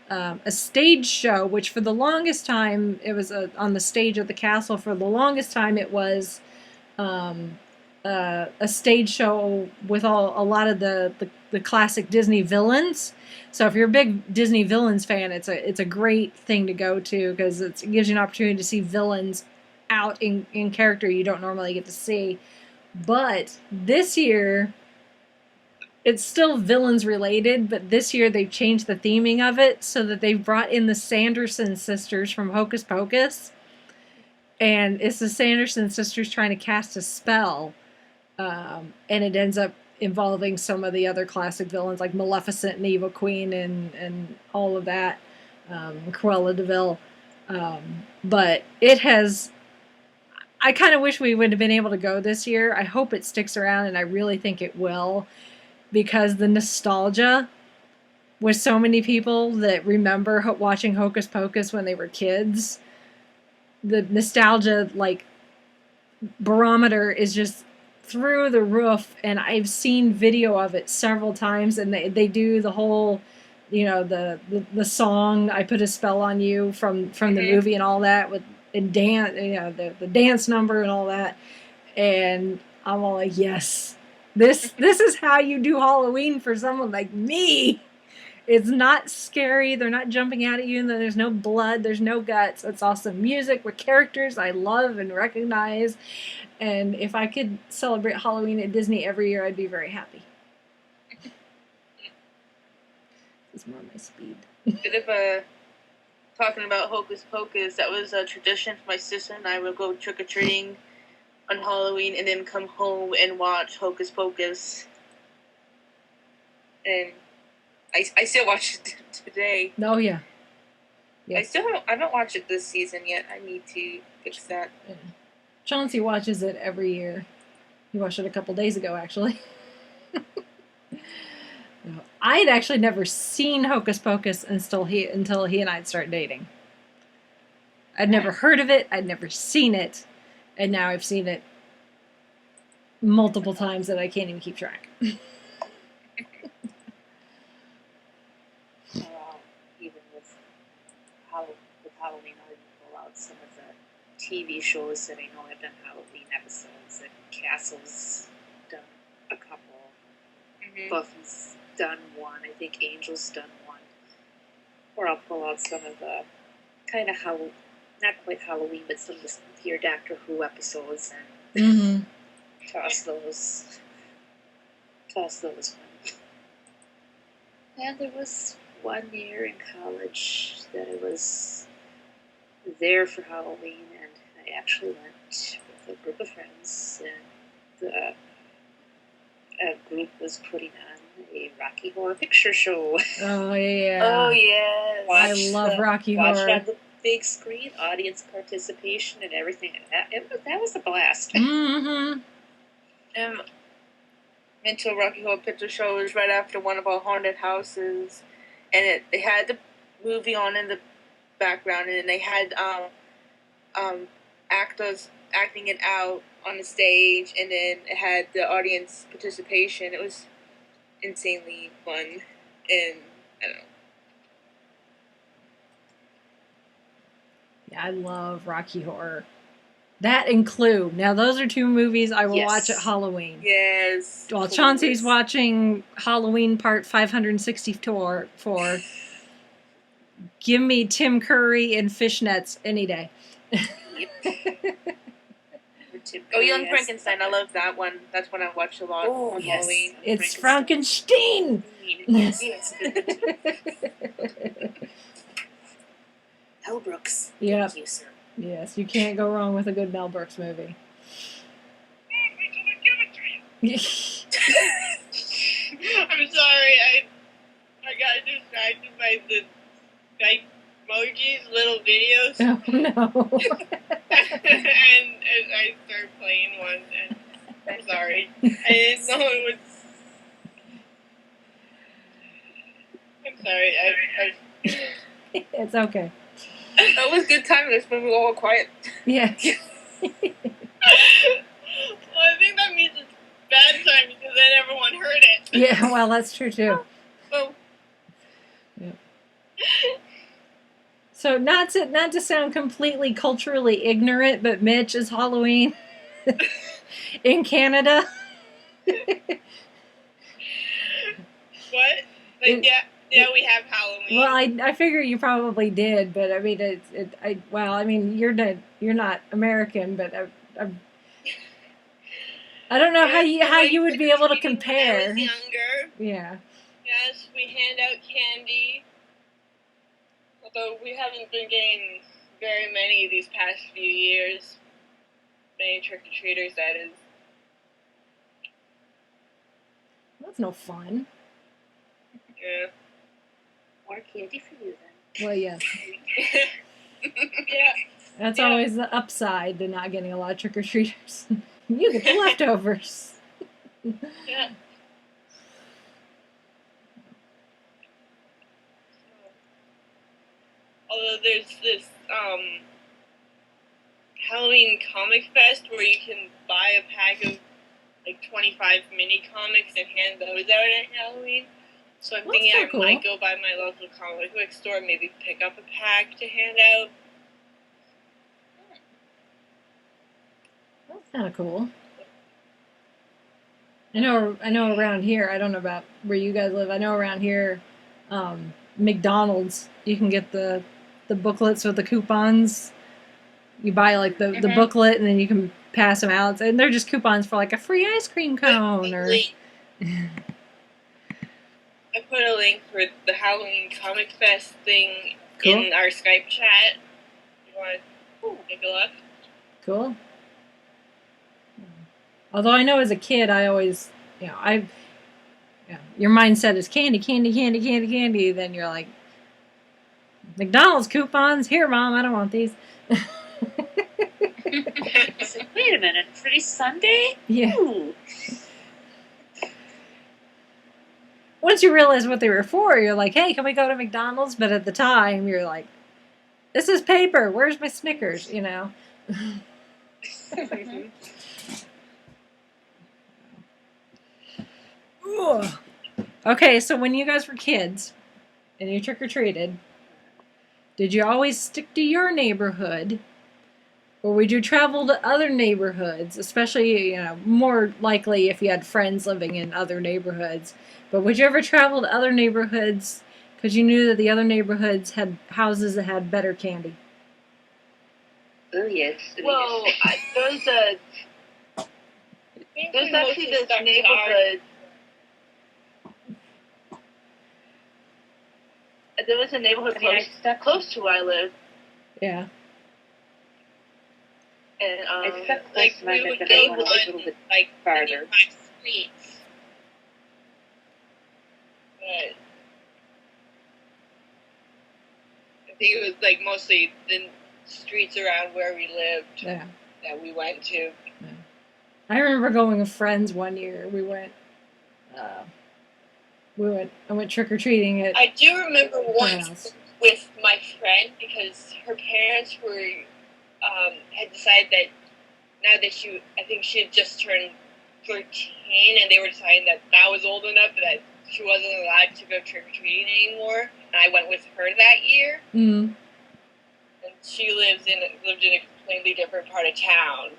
a stage show, which for the longest time, it was on the stage of the castle. For the longest time, it was a stage show with a lot of the classic Disney villains. So if you're a big Disney villains fan, it's a great thing to go to because it gives you an opportunity to see villains out in character you don't normally get to see. But this year, it's still villains related, but this year they've changed the theming of it so that they've brought in the Sanderson sisters from Hocus Pocus. And it's the Sanderson sisters trying to cast a spell. And it ends up involving some of the other classic villains like Maleficent and Evil Queen and all of that. Cruella de Vil. But it has... I kind of wish we would have been able to go this year. I hope it sticks around, and I really think it will. Because the nostalgia with so many people that remember watching Hocus Pocus when they were kids, the nostalgia like barometer is just through the roof, and I've seen video of it several times, and they do the whole, you know, the song "I Put a Spell on You" from the movie and all that and dance, you know, the dance number and all that, and I'm all like, yes. This is how you do Halloween for someone like me. It's not scary. They're not jumping out at you. And there's no blood. There's no guts. It's awesome music with characters I love and recognize. And if I could celebrate Halloween at Disney every year, I'd be very happy. It's more my speed. Bit of talking about Hocus Pocus, that was a tradition for my sister and I would go trick-or-treating on Halloween and then come home and watch Hocus Pocus. And I still watch it today. Oh, yeah. Yes. I haven't watched it this season yet. I need to fix that. Yeah. Chauncey watches it every year. He watched it a couple days ago, actually. No, I had actually never seen Hocus Pocus until he and I started dating. I'd never heard of it. I'd never seen it. And now I've seen it multiple times that I can't even keep track. Even with Halloween, I pull out some of the TV shows that I know have done Halloween episodes. And Castle's done a couple. Buffy's done one. I think Angel's done one. Or I'll pull out some of the kind of not quite Halloween, but some of your Doctor Who episodes and toss those. And there was one year in college that I was there for Halloween, and I actually went with a group of friends, and a group was putting on a Rocky Horror Picture Show. Oh, yeah. Oh, yes. I love Rocky Watched Horror. on the big screen, audience participation and everything. That was a blast. Went to a Rocky Horror Picture Show. It was right after one of our haunted houses, and they had the movie on in the background, and they had actors acting it out on the stage, and then it had the audience participation. It was insanely fun, and I don't know. Yeah, I love Rocky Horror. That and Clue. Now, those are two movies I will watch at Halloween. Yes. While Chauncey's watching Halloween Part 564, give me Tim Curry and fishnets any day. Oh, Young Frankenstein. I love that one. That's one I watched a lot on Halloween. It's Frankenstein! Yes. Mel Brooks. Yep. Thank you, sir. Yes, you can't go wrong with a good Mel Brooks movie. I'm sorry, I got distracted. distracted by the like emojis, little videos, Oh no. and I started playing one. And I'm sorry, I didn't know it was. I'm sorry. It's okay. That was good timing. That's when we were all quiet. Yeah. Well, I think that means it's bad time because then everyone heard it. Yeah, well, that's true too. So, So not to sound completely culturally ignorant, but Mitch, is Halloween in Canada? what? Like, yeah, we have Halloween. Well, I figure you probably did, but I mean, you're not American, but I don't know how you would be able to compare. When I was younger, Yeah. yes, we hand out candy. Although we haven't been getting very many these past few years. Many trick-or-treaters, that is. That's no fun. Yeah. More candy for you then. Well, yes. Yeah. That's always the upside to not getting a lot of trick-or-treaters. You get the leftovers. Yeah. Although there's this Halloween comic fest where you can buy a pack of like 25 mini comics and hand those out at Halloween. So I'm thinking I might go by my local comic book store, maybe pick up a pack to hand out. That's kind of cool. I know around here, I don't know about where you guys live, I know around here, McDonald's, you can get the booklets with the coupons. You buy like the booklet and then you can pass them out. And they're just coupons for like a free ice cream cone or... I put a link for the Halloween Comic Fest thing Cool. in our Skype chat. You want to take a look? Cool. Although I know as a kid, I always, your mindset is candy, candy, candy, candy, candy. Then you're like, McDonald's coupons? Here, Mom, I don't want these. It's like, wait a minute, Pretty Sunday? Yeah. Ooh. Once you realize what they were for, you're like, hey, can we go to McDonald's? But at the time, you're like, this is paper. Where's my Snickers? You know? Ugh. Okay, so when you guys were kids and you trick-or-treated, did you always stick to your neighborhood? Or would you travel to other neighborhoods? Especially, more likely if you had friends living in other neighborhoods. But would you ever travel to other neighborhoods because you knew that the other neighborhoods had houses that had better candy? Oh, yes. Well, there's actually this neighborhood. There was a neighborhood close to where I live. Yeah. I And stuck close Like, to mine, we would but go then I went a little on, bit like, farther. 25 streets. But I think it was, like, mostly the streets around where we lived Yeah. that we went to. I remember going with friends one year. I went trick-or-treating at I do remember her once house. with my friend because her parents were had decided that now that I think she had just turned 13 and they were deciding that was old enough that she wasn't allowed to go trick-or-treating anymore. And I went with her that year. Mm. And she lived in a completely different part of town.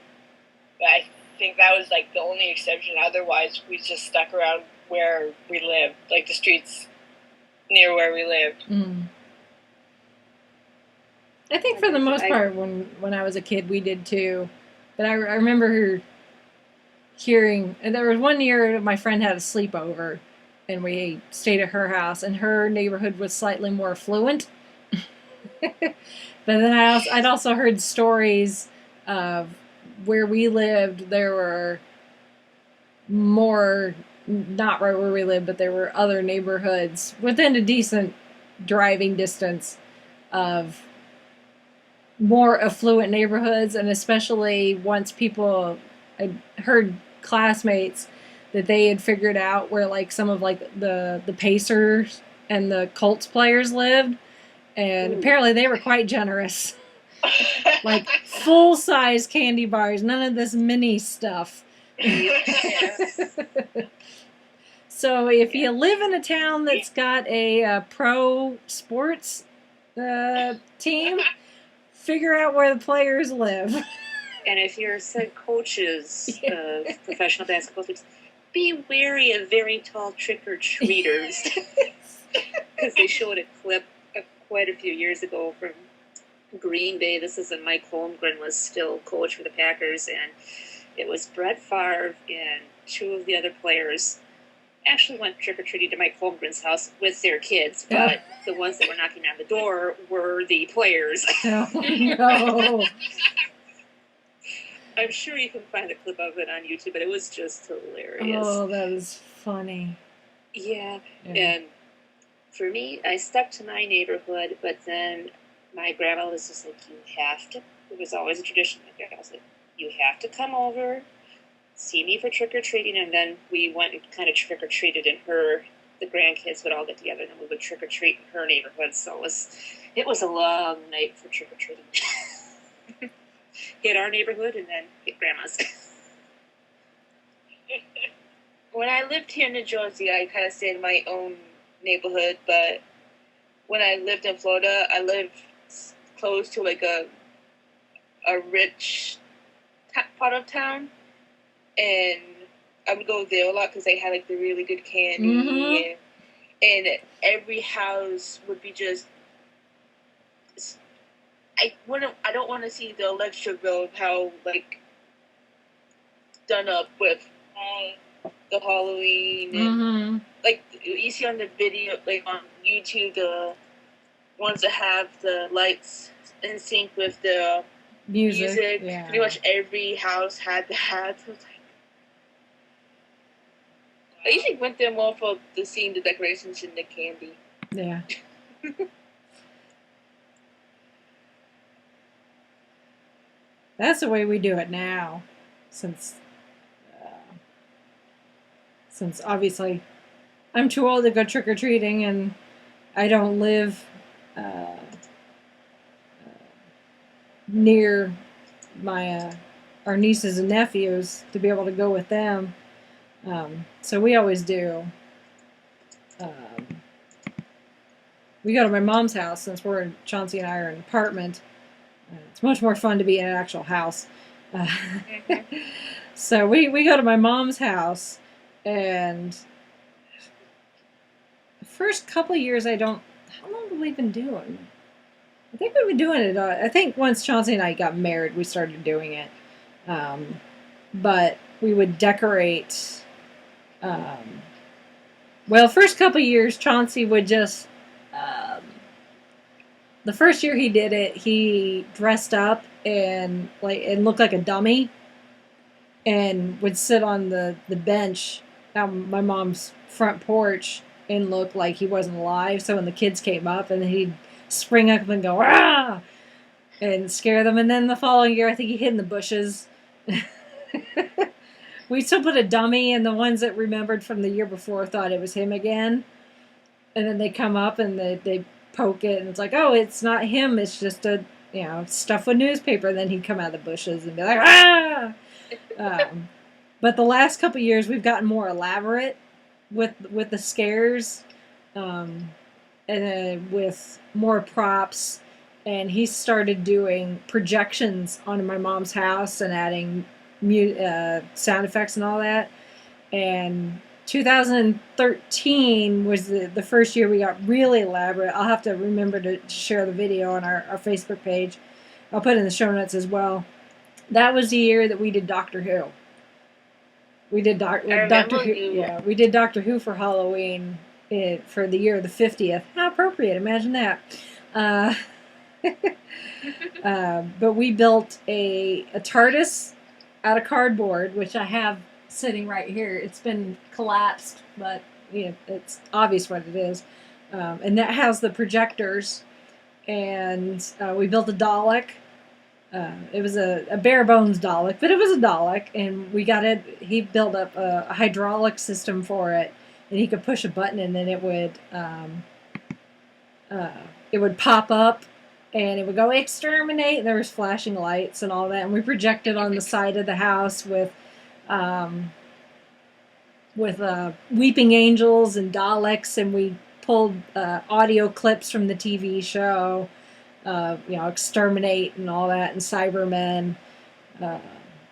But I think that was like the only exception. Otherwise, we just stuck around where we lived, like the streets near where we lived. Mm. I think for the most part, when I was a kid, we did too. But I remember hearing, and there was one year my friend had a sleepover, and we stayed at her house, and her neighborhood was slightly more affluent. But then I'd also heard stories of where we lived. There were more, not right where we lived, but there were other neighborhoods within a decent driving distance of more affluent neighborhoods, and especially once people, I heard classmates that they had figured out where like some of like the Pacers and the Colts players lived, and apparently they were quite generous. Like full size candy bars, none of this mini stuff. So if you live in a town that's got a pro sports team, figure out where the players live. And if you're said coaches of professional basketball teams, be wary of very tall trick-or-treaters. Because they showed a clip quite a few years ago from Green Bay. This is when Mike Holmgren was still coach for the Packers, and it was Brett Favre and two of the other players actually went trick-or-treating to Mike Holmgren's house with their kids, but the ones that were knocking on the door were the players. Oh, no. I'm sure you can find a clip of it on YouTube, but it was just hilarious. Oh, that was funny. Yeah, and for me, I stuck to my neighborhood, but then my grandma was just like, you have to, it was always a tradition, my grandma was like, you have to come over, see me for trick-or-treating, and then we went and kind of trick-or-treated in the grandkids would all get together, and then we would trick-or-treat in her neighborhood, so it was a long night for trick-or-treating. Hit our neighborhood, and then hit grandma's. When I lived here in New Jersey, I kind of stayed in my own neighborhood, but when I lived in Florida, I lived close to like a rich part of town, and I would go there a lot because they had like the really good candy, and every house would be just. I don't want to see the electric bill of how like done up with the Halloween and like you see on the video, like on YouTube, the ones that have the lights in sync with the music. Yeah. Pretty much every house had that. So it's like, I usually went there more for seeing the decorations and the candy. Yeah. That's the way we do it now, since obviously I'm too old to go trick-or-treating, and I don't live near my our nieces and nephews to be able to go with them. So we always do. We go to my mom's house since Chauncey and I are in an apartment. It's much more fun to be in an actual house. So we go to my mom's house, and the first couple of years how long have we been doing? I think we've been doing it. I think once Chauncey and I got married, we started doing it. But we would decorate. Well, first couple of years, Chauncey would just. The first year he did it, he dressed up and looked like a dummy, and would sit on the bench on my mom's front porch and look like he wasn't alive. So when the kids came up, and he'd spring up and go "ah!" and scare them. And then the following year, I think he hid in the bushes. We still put a dummy, and the ones that remembered from the year before thought it was him again. And then they come up and they poke it, and it's like, oh, it's not him, it's just a stuff with newspaper. And then he'd come out of the bushes and be like, ah. But the last couple of years we've gotten more elaborate with the scares, and with more props, and he started doing projections on my mom's house and adding sound effects and all that. And 2013 was the first year we got really elaborate. I'll have to remember to share the video on our Facebook page. I'll put it in the show notes as well. That was the year that we did Doctor Who. We did Doctor Who. Yeah, we did Doctor Who for Halloween for the year of the 50th. How appropriate! Imagine that. But we built a TARDIS out of cardboard, which I have sitting right here. It's been collapsed, but it's obvious what it is. and that has the projectors. And we built a Dalek. It was a bare bones Dalek, but it was a Dalek, and we got it. He built up a hydraulic system for it, and he could push a button, and then it would pop up, and it would go exterminate. And there was flashing lights and all that, and we projected on the side of the house with weeping angels and Daleks, and we pulled audio clips from the TV show. Exterminate and all that, and Cybermen,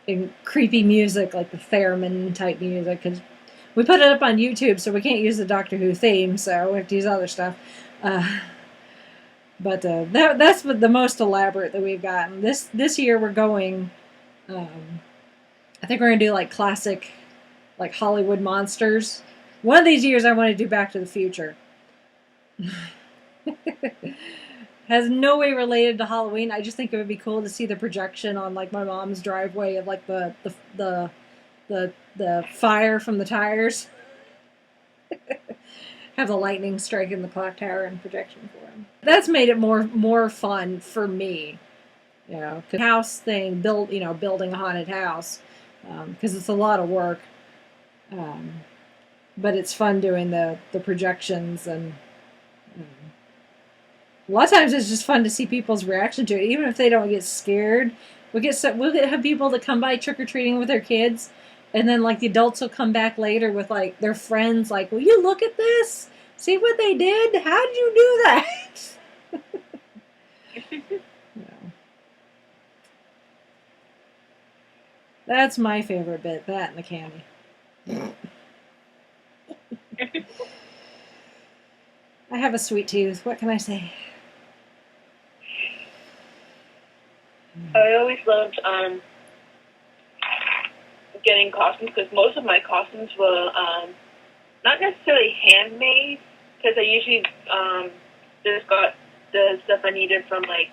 and creepy music like the theremin type music, because we put it up on YouTube, so we can't use the Doctor Who theme, so we have to use other stuff. But that's the most elaborate that we've gotten. This year we're going, I think we're going to do like classic, like Hollywood monsters. One of these years I want to do Back to the Future. Has no way related to Halloween. I just think it would be cool to see the projection on like my mom's driveway of like the fire from the tires. Have the lightning striking the clock tower and projection for him. That's made it more fun for me. The house thing, building a haunted house, because it's a lot of work. But it's fun doing the projections, and a lot of times it's just fun to see people's reaction to it, even if they don't get scared. We'll have people that come by trick-or-treating with their kids, and then like the adults will come back later with like their friends, like, will you look at this? See what they did? How did you do that? That's my favorite bit, that and the candy. I have a sweet tooth. What can I say? I always loved getting costumes, because most of my costumes were not necessarily handmade, because I usually just got the stuff I needed from like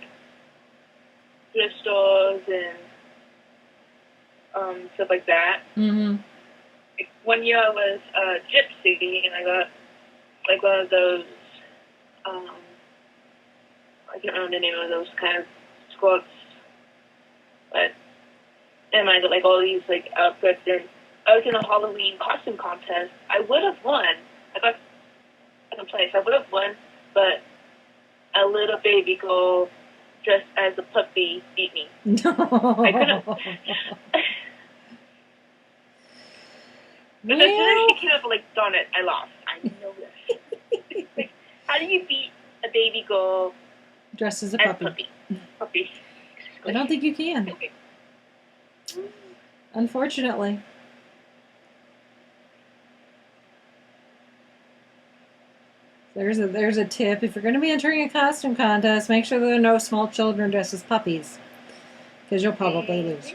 thrift stores and stuff like that. Mm-hmm. One year I was a gypsy, and I got like one of those, I can't remember the name of those kind of skirts, but and I got like all these like outfits, and I was in a Halloween costume contest. I would have won. I got second place. I would have won, but a little baby girl dressed as a puppy beat me. No. I couldn't. But as soon as she came up, like, darn it, I lost. I know this. Like, how do you beat a baby girl dressed as a puppy? Puppy. I don't think you can. Okay. Unfortunately. There's a tip. If you're going to be entering a costume contest, make sure there are no small children dressed as puppies, because you'll probably lose.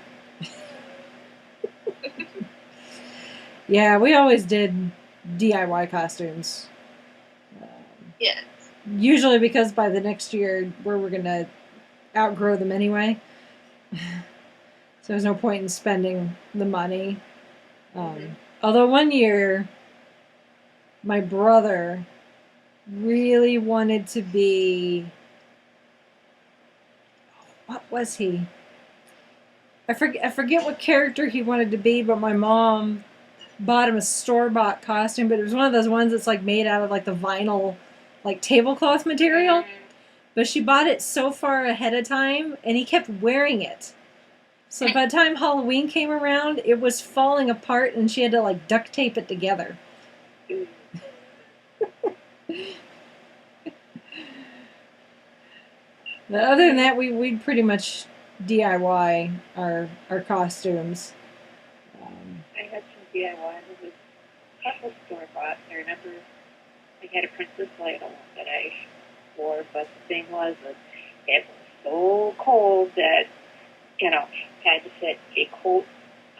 Yeah, we always did DIY costumes. Yes. Usually because by the next year we're going to outgrow them anyway. So there's no point in spending the money. Although one year, my brother really wanted to be... What was he? I forget what character he wanted to be, but my mom bought him a store-bought costume, but it was one of those ones that's like made out of like the vinyl, like tablecloth material. But she bought it so far ahead of time, and he kept wearing it. So by the time Halloween came around, it was falling apart, and she had to like duct tape it together. But other than that, we'd pretty much DIY our costumes. I had some DIY. It was a couple store bought. I remember I had a Princess Leia one that I wore, but the thing was it was so cold that, had to fit a coat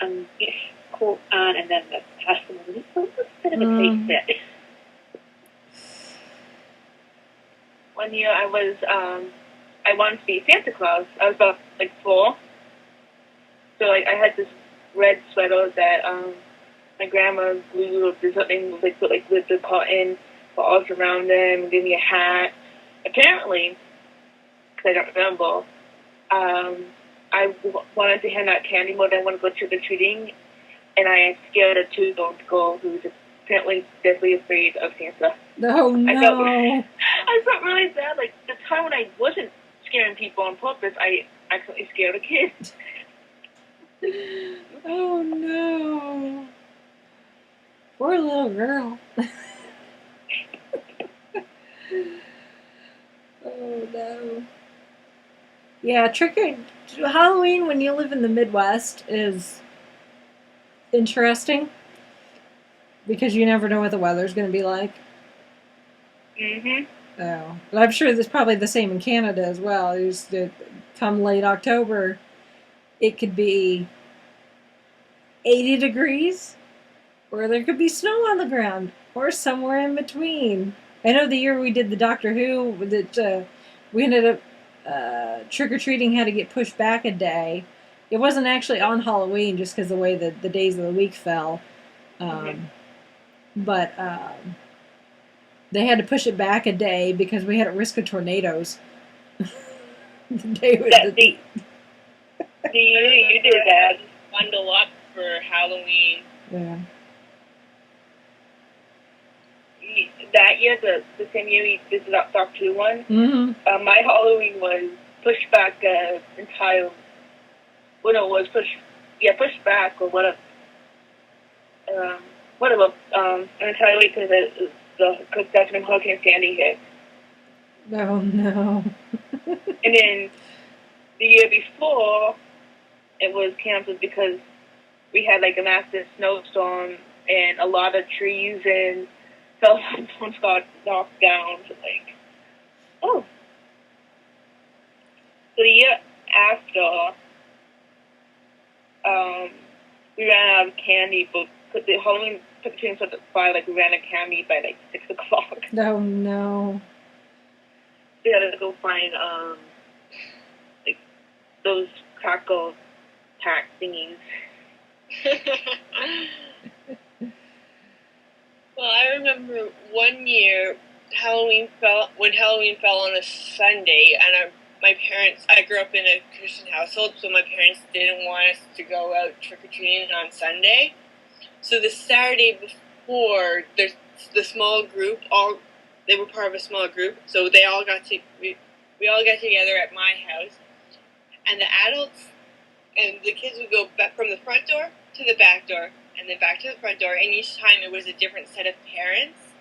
on, and then the costume was a bit of a tight fit. One year I wanted to be Santa Claus. I was about like 4. So like I had this red sweater that my grandma glued or did something with the cotton, balls around them and gave me a hat. Apparently, because I don't remember, wanted to hand out candy more than I wanted to go trick-or-treating, and I scared a 2-year-old girl who was apparently deathly afraid of Santa. Oh, no. I felt really bad. Like, the time when I wasn't scaring people on purpose, I accidentally scared a kid. Oh, no. Poor little girl. Oh, no. Yeah, Halloween when you live in the Midwest is interesting because you never know what the weather's going to be like. Mm-hmm. Oh, but I'm sure that's probably the same in Canada as well. It's that come late October, it could be 80 degrees, or there could be snow on the ground, or somewhere in between. I know the year we did the Doctor Who, that we ended up trick-or-treating had to get pushed back a day. It wasn't actually on Halloween just because the way the days of the week fell. But they had to push it back a day because we had a risk of tornadoes. The year you did that. Bundle up for Halloween. Yeah. That year, the same year we did the Doctor Who one, Mm-hmm. my Halloween was pushed back entire. Well, no, it was pushed back or whatever. Entirely because that's when Hurricane Sandy hit. Oh no. And then the year before, it was canceled because we had like a massive snowstorm and a lot of trees and cell phones got knocked down. So like, oh. So the year after, we ran out of candy, but the Halloween trick-or-treating started at 5, like we ran out of candy by like 6 o'clock. Oh no. We had to go find like those crackle pack thingies. Well, I remember one year Halloween fell on a Sunday, and I grew up in a Christian household, so my parents didn't want us to go out trick-or-treating on Sunday. So the Saturday before, there's the small group, they were part of a small group, so we all got together at my house, and the adults and the kids would go back from the front door to the back door, and then back to the front door, and each time it was a different set of parents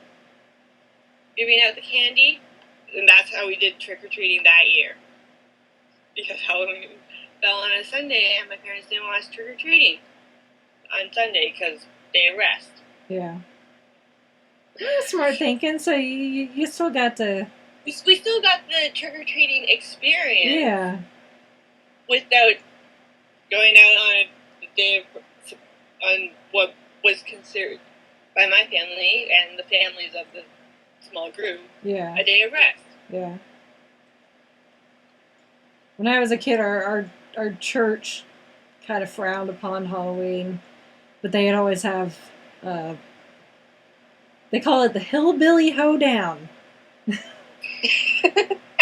giving out the candy, and that's how we did trick-or-treating that year. Because Halloween fell on a Sunday, and my parents didn't want us trick-or-treating on Sunday because day of rest. Yeah. That's smart thinking. So you still got to. We still got the trick-or-treating experience. Yeah. Without going out on the day on what was considered by my family and the families of the small group. Yeah. A day of rest. Yeah. When I was a kid, our church kind of frowned upon Halloween, but they'd always have. They call it the Hillbilly Hoedown.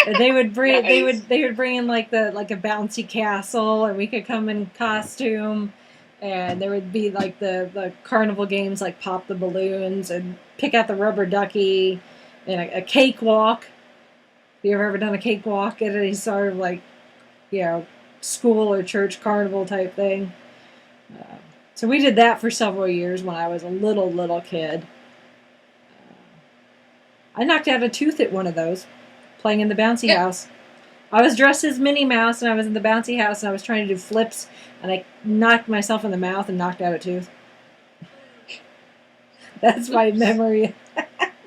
They would bring in like a bouncy castle, and we could come in costume, and there would be like the carnival games like pop the balloons and pick out the rubber ducky, and a cakewalk. Have you ever done a cakewalk at any sort of like, school or church carnival type thing? So we did that for several years when I was a little kid. I knocked out a tooth at one of those, playing in the bouncy house. I was dressed as Minnie Mouse, and I was in the bouncy house, and I was trying to do flips, and I knocked myself in the mouth and knocked out a tooth. That's my memory of that.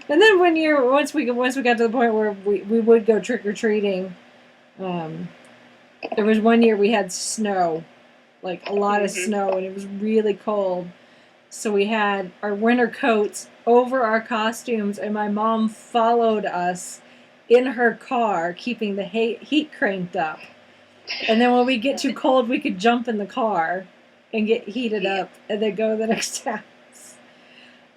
And then once we got to the point where we would go trick-or-treating, there was one year we had snow, like a lot of snow, and it was really cold. So we had our winter coats over our costumes, and my mom followed us in her car, keeping the heat cranked up. And then when we get too cold, we could jump in the car and get heated up and then go to the next house.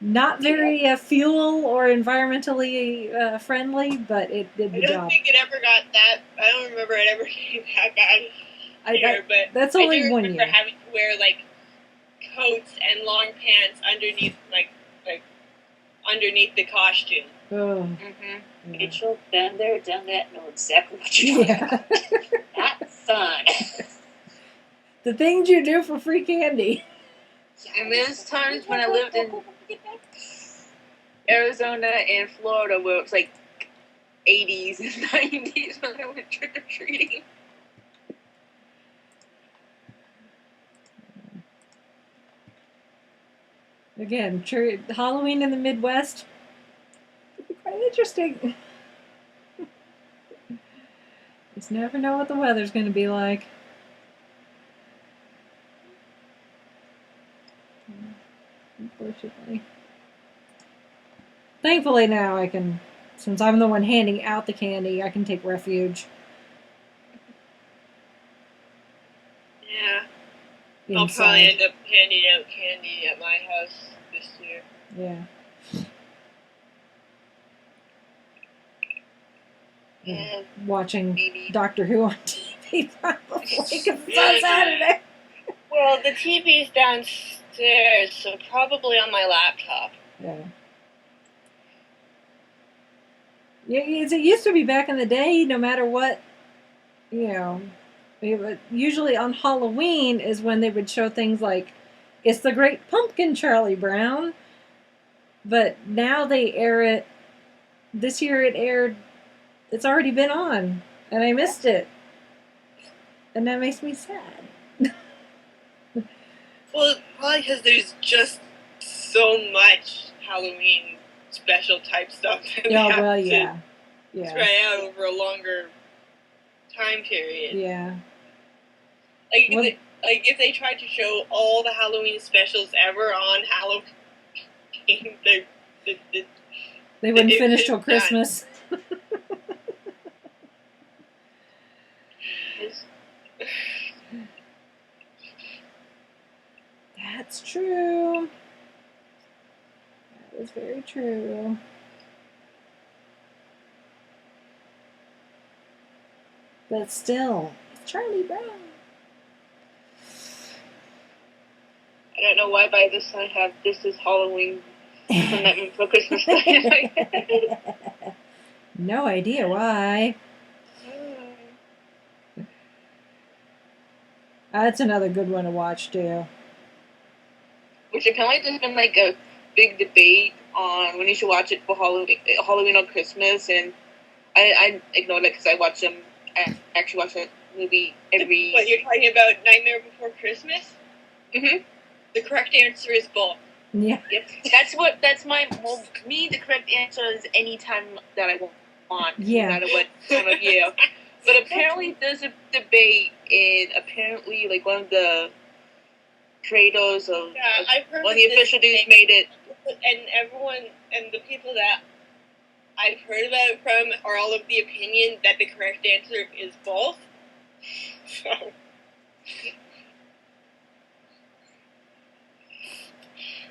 Not very fuel or environmentally friendly, but it did I the don't job. think it ever got that. I don't remember it ever getting that bad here, but That's I only do one remember year. having to wear like coats and long pants underneath, like underneath the costume. Oh, Mm-hmm. yeah. Rachel, been there, done that, know exactly what you're talking about. Yeah. Not fun. The things you do for free candy. And there's times when I lived in Arizona and Florida where it was like 80s and 90s when I went trick or treating. Again, Halloween in the Midwest. It'd be quite interesting. Just never know what the weather's going to be like. Unfortunately. Thankfully now I can, since I'm the one handing out the candy, I can take refuge. Yeah. I'll probably Inside. end up handing out candy at my house this year. Yeah. Yeah. Watching Maybe. Doctor Who on TV probably because it's on Saturday. Well, the TV's downstairs, so probably on my laptop. Yeah. Yeah, it used to be back in the day, no matter what, you know, usually on Halloween is when they would show things like It's the Great Pumpkin, Charlie Brown. But now they air it, this year it aired, it's already been on, and I missed it. And that makes me sad. Well, probably because there's just so much Halloween special type stuff that they Yeah, have well, to yeah. Yeah. spread out over a longer time period. Yeah. Like, Well- if they tried to show all the Halloween specials ever on Halloween, They wouldn't It- finish it's till done. Christmas. That's true. That is very true. But still, it's Charlie Brown. I don't know why by this I have This Is Halloween from Nightmare Before Christmas. No idea why. That's another good one to watch too. Which apparently there's been like a big debate on when you should watch it for Halloween or Christmas, and I ignored it because I actually watch that movie every. What, you're talking about Nightmare Before Christmas? Mm-hmm. The correct answer is both. Yeah. Yep. Well, me, the correct answer is any time that I want. Yeah. No matter what time of year. But apparently there's a debate, and apparently like one of the creators of I've heard one of of the this official dudes thing. made it. And everyone, and the people that I've heard about it from are all of the opinion that the correct answer is both. So.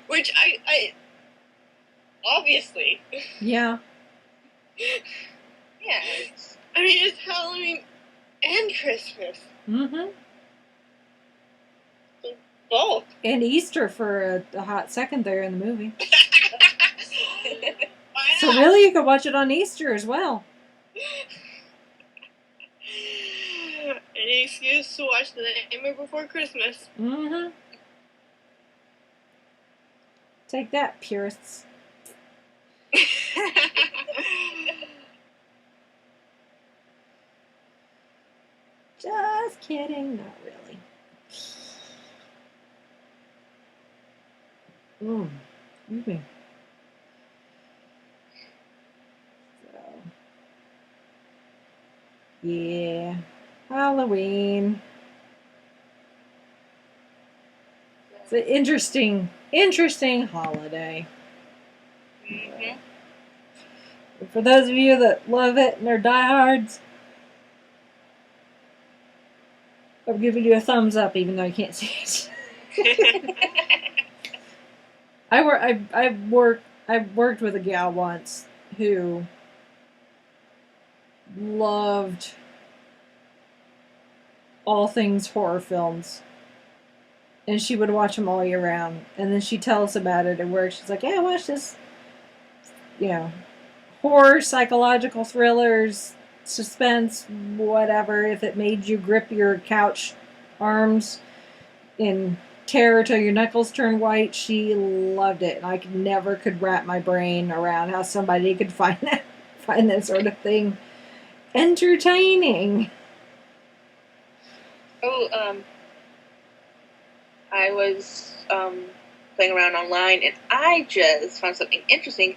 Which I obviously. Yeah. Yeah. I mean, it's Halloween and Christmas. Mm-hmm. Both. And Easter for a hot second there in the movie. Why So not? really, you could watch it on Easter as well. Any excuse to watch The Nightmare Before Christmas. Mm-hmm. Take that, purists. Just kidding, not really. Excuse me. So, yeah, Halloween. It's an interesting holiday. Mm-hmm. For those of you that love it and are diehards, I'm giving you a thumbs up even though you can't see it. I worked with a gal once who loved all things horror films. And she would watch them all year round. And then she'd tell us about it at work. She's like, yeah, watch this, horror, psychological thrillers, suspense, whatever. If it made you grip your couch arms in terror till your knuckles turn white, she loved it. And I never could wrap my brain around how somebody could find that sort of thing entertaining. I was playing around online, and I just found something interesting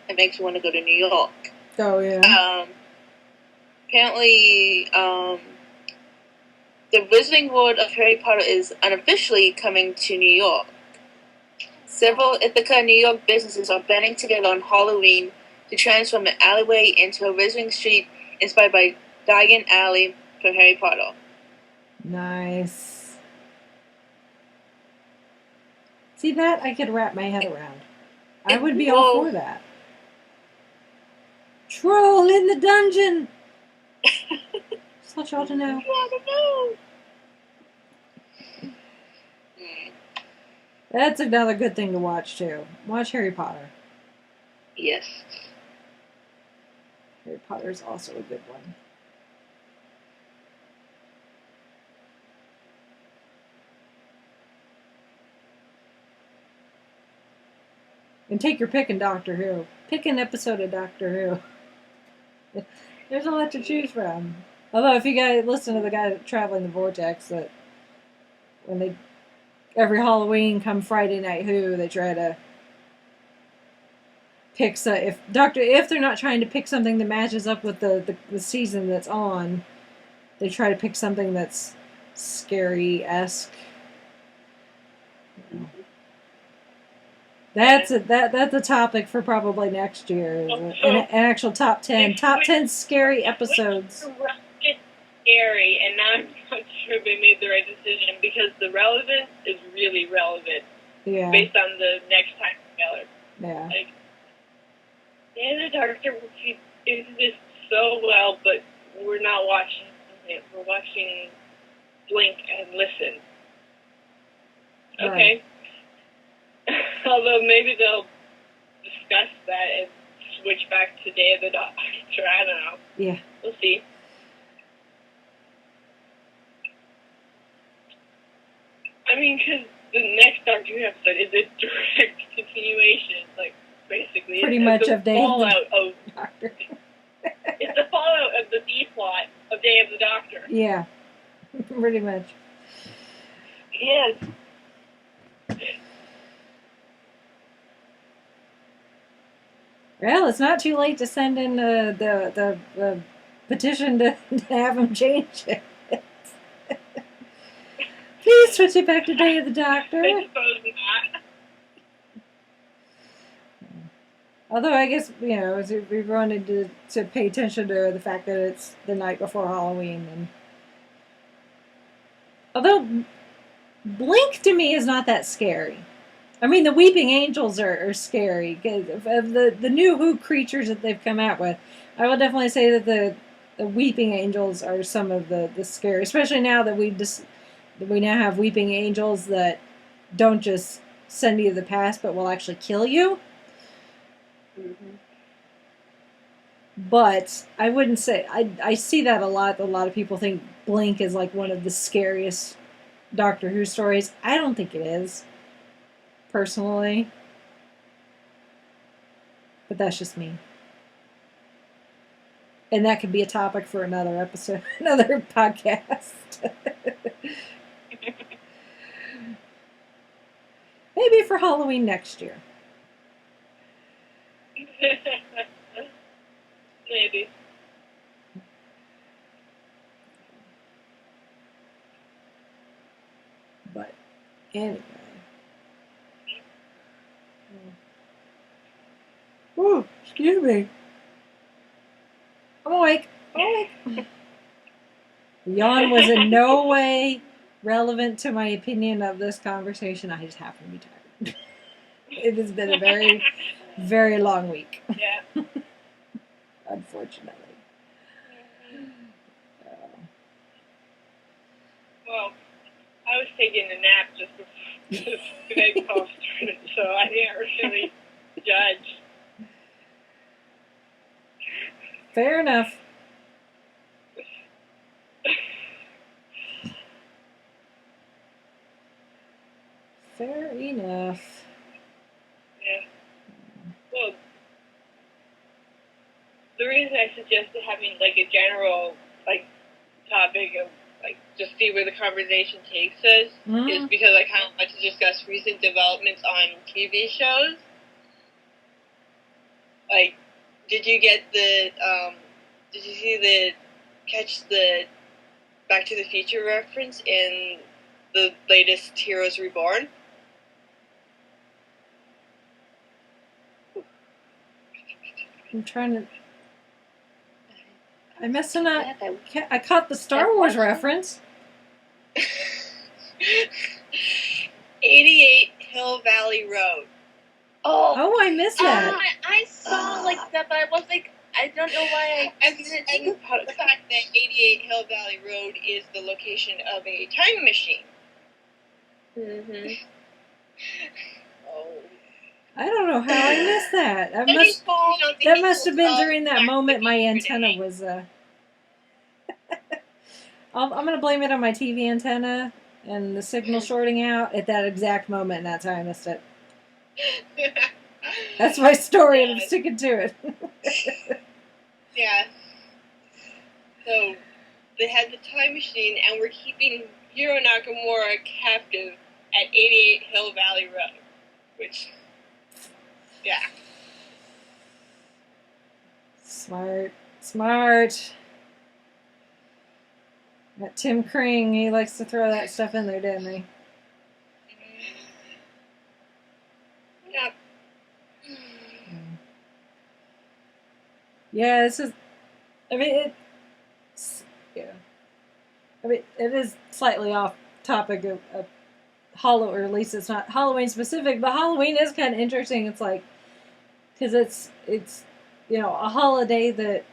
that makes me want to go to New York. Oh, yeah. Apparently, the Wizarding World of Harry Potter is unofficially coming to New York. Several Ithaca, New York businesses are banding together on Halloween to transform an alleyway into a Wizarding Street inspired by Diagon Alley from Harry Potter. Nice. See, that I could wrap my head around. I would be all for that. Troll in the dungeon! Just want y'all to know. That's another good thing to watch, too. Watch Harry Potter. Yes. Harry Potter is also a good one. And take your pick in Doctor Who. Pick an episode of Doctor Who. There's a lot to choose from. Although, if you guys listen to the guy traveling the vortex, that when they every Halloween come Friday Night Who, they try to pick if they're not trying to pick something that matches up with the season that's on, they try to pick something that's scary-esque. That's a topic for probably next year. An actual top 10 scary episodes. It's scary, and now I'm not sure they made the right decision because the relevance is really relevant. Yeah. Based on the next time together. Yeah. Like, the Doctor did this so well, but we're not watching it. We're watching Blink and Listen. Okay. Right. Although maybe they'll discuss that and switch back to Day of the Doctor. I don't know. Yeah. We'll see. I mean, because the next Doctor Who episode is a direct continuation, like, basically. Pretty much of Day of the Doctor. It's the fallout of the B-plot of Day of the Doctor. Yeah. Pretty much. Yes. Well, it's not too late to send in the petition to have them change it. Please switch it back to Day of the Doctor. I suppose not. Although I guess, we've wanted to pay attention to the fact that it's the night before Halloween. And although Blink to me is not that scary. I mean, the Weeping Angels are scary. Of the new Who creatures that they've come out with, I will definitely say that the Weeping Angels are some of the scary, especially now that we now have Weeping Angels that don't just send you to the past, but will actually kill you. Mm-hmm. But I wouldn't say I see that a lot. A lot of people think Blink is like one of the scariest Doctor Who stories. I don't think it is. Personally, but that's just me, and that could be a topic for another episode, another podcast. Maybe for Halloween next year. Maybe. But anyway. Oh, excuse me. I'm awake. Yawn was in no way relevant to my opinion of this conversation. I just happen to be tired. It has been a very, very long week, Yeah. unfortunately. Well, I was taking a nap just before today's call started, so I didn't really judge. Fair enough. Fair enough. Yeah. Well, the reason I suggested having like a general like topic of like just see where the conversation takes us is because I kind of want to discuss recent developments on TV shows. Like, did you get the did you see catch the Back to the Future reference in the latest Heroes Reborn? I'm trying to. I must have not. I caught the Star Wars reference. 88 Hill Valley Road. Oh, I missed that. I saw like that, but I was like, I don't know why I didn't think about it. The fact that 88 Hill Valley Road is the location of a time machine. Mm-hmm. Oh. I don't know how I missed that. That must have been during that moment my antenna was. I'm going to blame it on my TV antenna and the signal shorting out at that exact moment, and that's how I missed it. That's my story, and I'm sticking to it. Yeah. So, they had the time machine, and we're keeping Hiro Nakamura captive at 88 Hill Valley Road. Which, yeah. Smart. That Tim Kring, he likes to throw that stuff in there, doesn't he? Yep. Yeah, this is. I mean, it is slightly off topic of Halloween, or at least it's not Halloween specific, but Halloween is kind of interesting. It's like, because it's a holiday that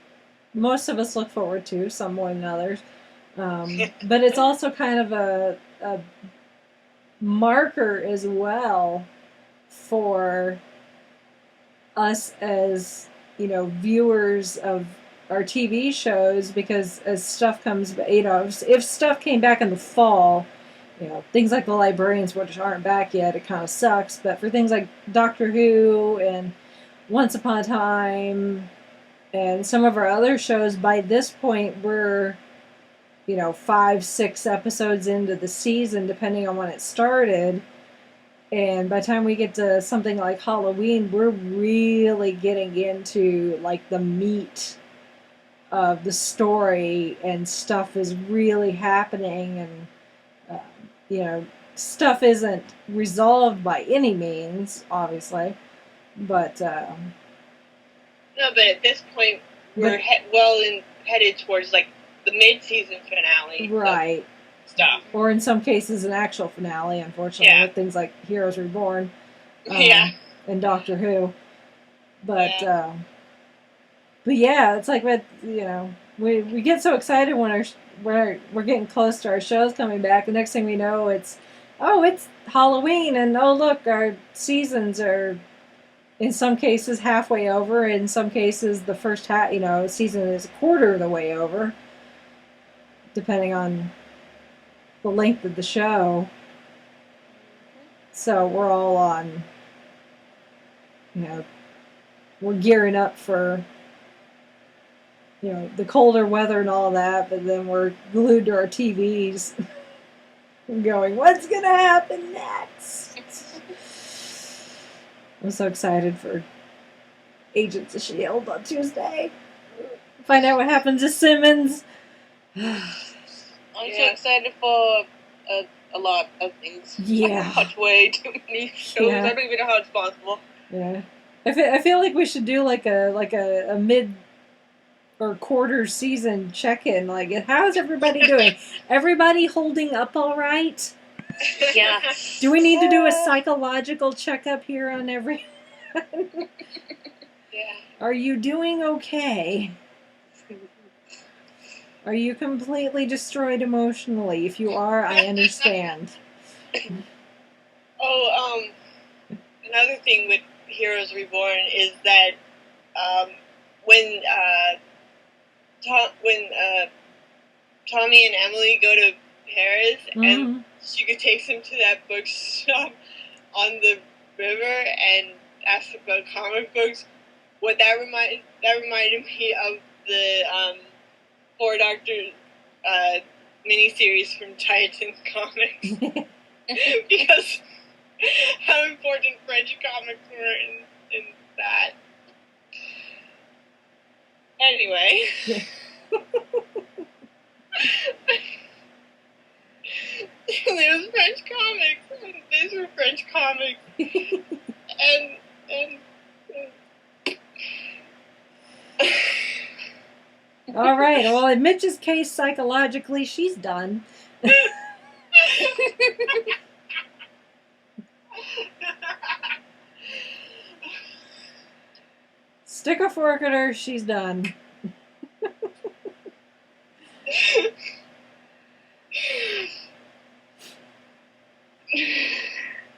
most of us look forward to, some more than others. But it's also kind of a marker as well for us as viewers of our TV shows, because as stuff comes, if stuff came back in the fall, things like The Librarians, which aren't back yet, it kind of sucks. But for things like Doctor Who and Once Upon a Time and some of our other shows, by this point we're 5-6 episodes into the season, depending on when it started. And by the time we get to something like Halloween, we're really getting into like the meat of the story, and stuff is really happening, and stuff isn't resolved by any means, obviously, but No, but at this point, we're headed towards like the mid-season finale, right? Stuff, or in some cases, an actual finale. Unfortunately, with things like Heroes Reborn, and Doctor Who, but yeah, it's like we get so excited when we're getting close to our shows coming back. The next thing we know, it's Halloween, and look, our seasons are in some cases halfway over. In some cases, the first season is a quarter of the way over, depending on the length of the show. So we're all on, we're gearing up for the colder weather and all that, but then we're glued to our TVs going, what's gonna happen next? I'm so excited for Agents of S.H.I.E.L.D. on Tuesday. Find out what happens to Simmons. I'm so excited for a lot of things. Yeah. Watch way too many shows. Yeah. I don't even know how it's possible. Yeah. I feel like we should do like a mid or quarter season check-in. Like, how is everybody doing? Everybody holding up all right? Yeah. Do we need to do a psychological checkup here on every? Yeah. Are you doing okay? Are you completely destroyed emotionally? If you are, I understand. Oh, another thing with Heroes Reborn is that when Tommy and Emily go to Paris and Suga takes him to that bookshop on the river and asks about comic books, what that reminded me of the Four Doctors miniseries from Titan Comics. Because how important French comics were in that. Anyway. There was French comics, and these were French comics. and All right. Well, in Mitch's case, psychologically, she's done. Stick a fork in her, she's done.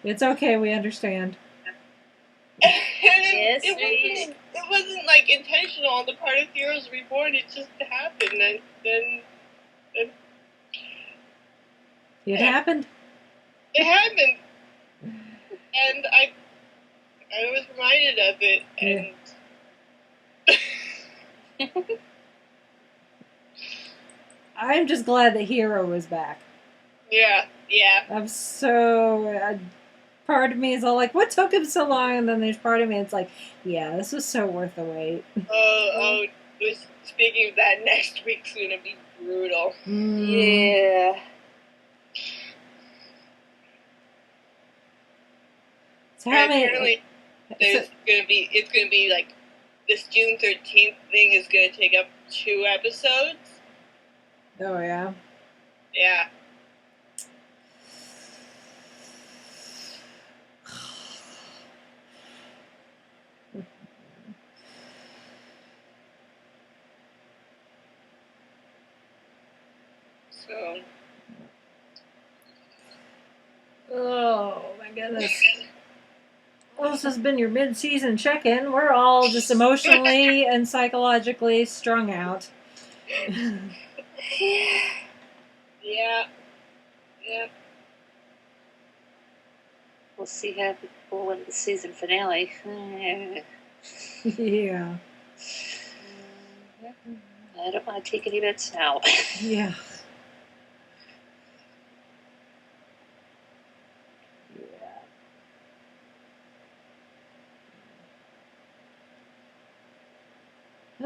It's okay, we understand. Yes, it wasn't like intentional on the part of Heroes Reborn. It just happened, and then it happened. It happened, and I was reminded of it, and I'm just glad that Hero is back. Yeah. I'm so. Part of me is all like, what took him so long? And then there's part of me that's like, yeah, this was so worth the wait. Speaking of that, next week's gonna be brutal. Yeah. So how many? Apparently, it's gonna be like this June 13th thing is gonna take up 2 episodes. Oh yeah. Yeah. So. Oh my goodness. Well, this has been your mid-season check-in. We're all just emotionally and psychologically strung out. Yeah. We'll see how people win the season finale. Yeah. I don't want to take any bets now. Yeah.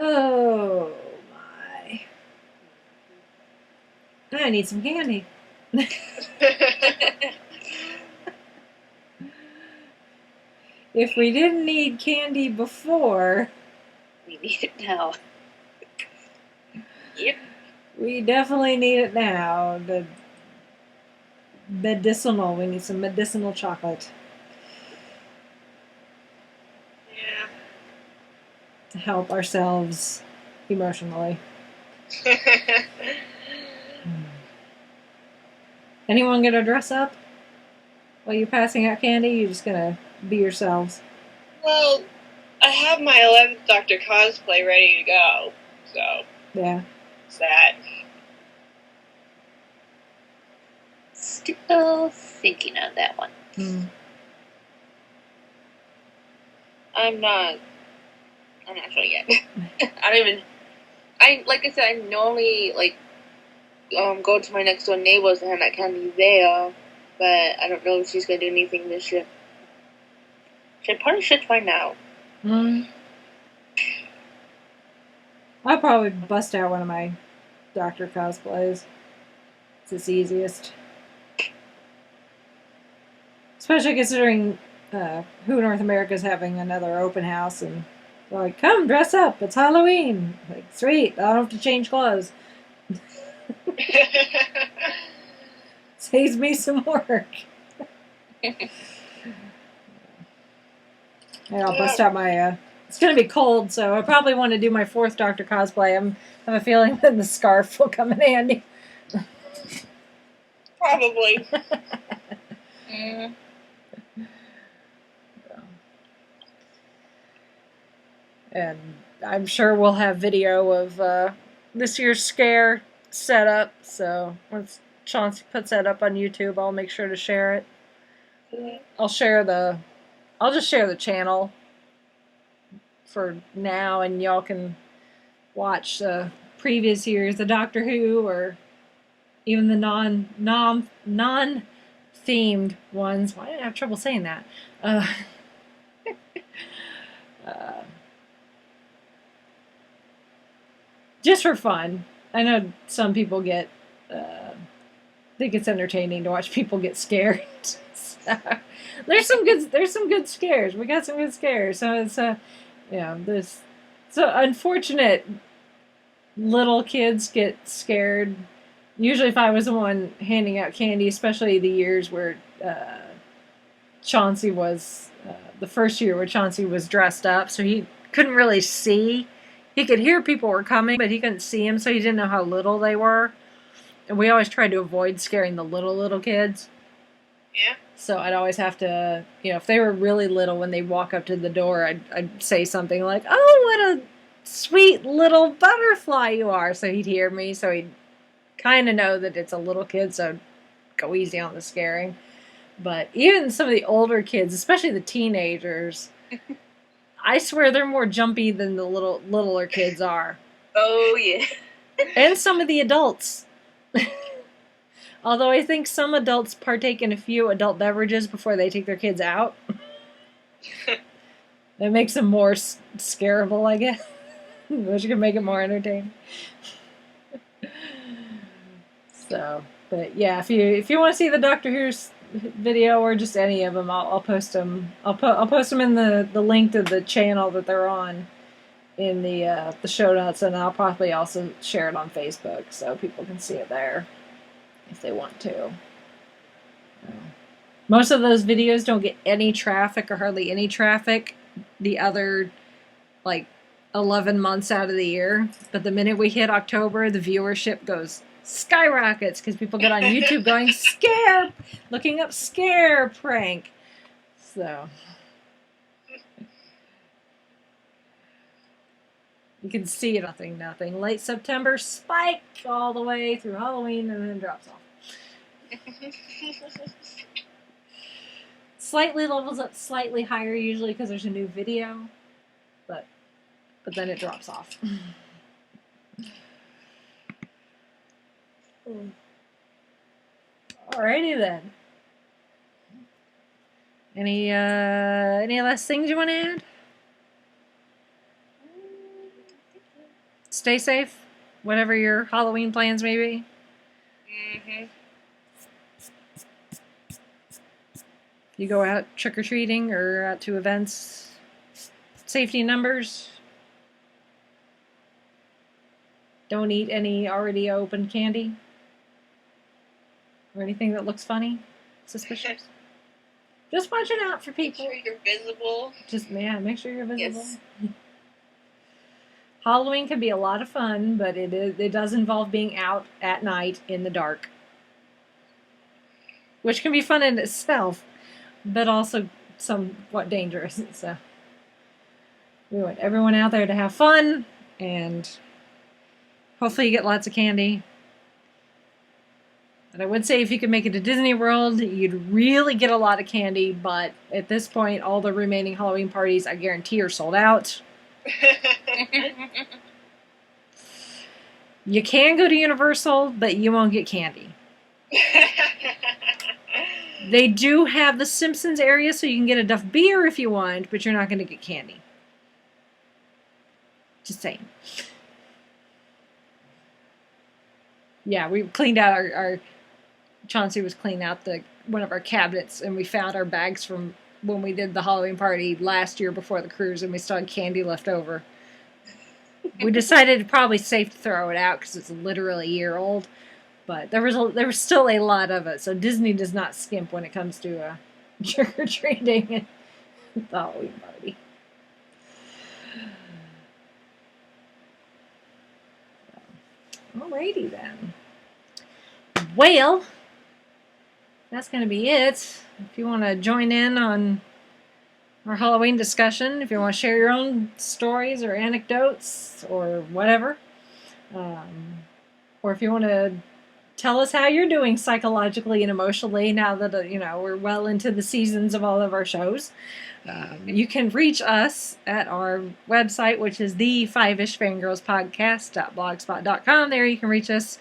Oh my. I need some candy. If we didn't need candy before, We need it now. Yep. we definitely need it now. The medicinal. We need some medicinal chocolate. Yeah. To help ourselves emotionally. Anyone gonna dress up while you're passing out candy? You're just gonna be yourselves. Well, I have my 11th Doctor cosplay ready to go, so yeah. It's that. Still thinking on that one. I'm not sure yet. Like I said, I normally go to my next door neighbors and have that candy there, but I don't know if she's gonna do anything this year. She probably should find out. I'll probably bust out one of my Doctor cosplays. It's easiest. Especially considering Who North America's having another open house and they're like, come dress up, it's Halloween. Like, sweet, I don't have to change clothes. Saves me some work. And I'll bust out my. It's gonna be cold, so I probably want to do my 4th Doctor cosplay. I have a feeling that the scarf will come in handy. Probably. Mm. And I'm sure we'll have video of this year's scare set up. So once Chauncey puts that up on YouTube, I'll make sure to share it. I'll just share the channel for now, and y'all can watch the previous years, the Doctor Who, or even the non-themed ones. Why did I have trouble saying that? Just for fun. I know some people think it's entertaining to watch people get scared. So, there's some good scares. We got some good scares. So it's there's so unfortunate little kids get scared. Usually if I was the one handing out candy, especially the years where Chauncey was the first year where Chauncey was dressed up, so he couldn't really see. He could hear people were coming, but he couldn't see them, so he didn't know how little they were. And we always tried to avoid scaring the little kids. Yeah. So I'd always have to, if they were really little, when they walk up to the door, I'd say something like, "Oh, what a sweet little butterfly you are." So he'd hear me, so he'd kind of know that it's a little kid, so go easy on the scaring. But even some of the older kids, especially the teenagers, I swear they're more jumpy than the littler kids are. Oh, yeah. And some of the adults. Although I think some adults partake in a few adult beverages before they take their kids out. It makes them more scareable, I guess. Which can make it more entertaining. So, but yeah, if you want to see the Doctor Who's video or just any of them, I'll post them. I'll post them in the link to the channel that they're on in the show notes, and I'll probably also share it on Facebook so people can see it there if they want to. Most of those videos don't get any traffic or hardly any traffic the other 11 months out of the year, but the minute we hit October, the viewership goes skyrockets because people get on YouTube going looking up scare prank. So you can see it, nothing. Late September spike all the way through Halloween and then drops off. Slightly levels up slightly higher usually because there's a new video, but then it drops off. Alrighty then. Any last things you want to add? Stay safe, whatever your Halloween plans may be. Mm-hmm. You go out trick-or-treating or out to events, safety in numbers. Don't eat any already opened candy or anything that looks funny, suspicious. Just watch it out for people. Make sure you're visible. Make sure you're visible. Yes. Halloween can be a lot of fun, but it does involve being out at night in the dark, which can be fun in itself, but also somewhat dangerous. So we want everyone out there to have fun, and hopefully you get lots of candy. And I would say if you could make it to Disney World, you'd really get a lot of candy, but at this point, all the remaining Halloween parties, I guarantee, are sold out. You can go to Universal, but you won't get candy. They do have the Simpsons area, so you can get enough beer if you want, but you're not going to get candy. Just saying. Yeah, we cleaned out our Chauncey was cleaning out one of our cabinets, and we found our bags from when we did the Halloween party last year before the cruise, and we still had candy left over. We decided it's probably safe to throw it out because it's literally a year old. But there was still a lot of it. So Disney does not skimp when it comes to trick or treating and the Halloween party. Alrighty then. Well, that's going to be it. If you want to join in on our Halloween discussion, if you want to share your own stories or anecdotes or whatever, or if you want to tell us how you're doing psychologically and emotionally now that we're well into the seasons of all of our shows, you can reach us at our website, which is the 5ish Fangirls Podcast.blogspot.com. There you can reach us.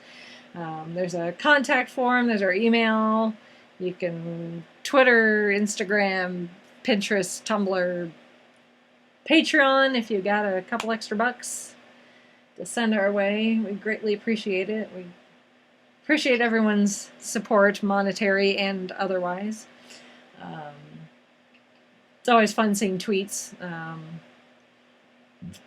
There's a contact form. There's our email. You can Twitter, Instagram, Pinterest, Tumblr, Patreon if you got a couple extra bucks to send our way. We greatly appreciate it. We appreciate everyone's support, monetary and otherwise. It's always fun seeing tweets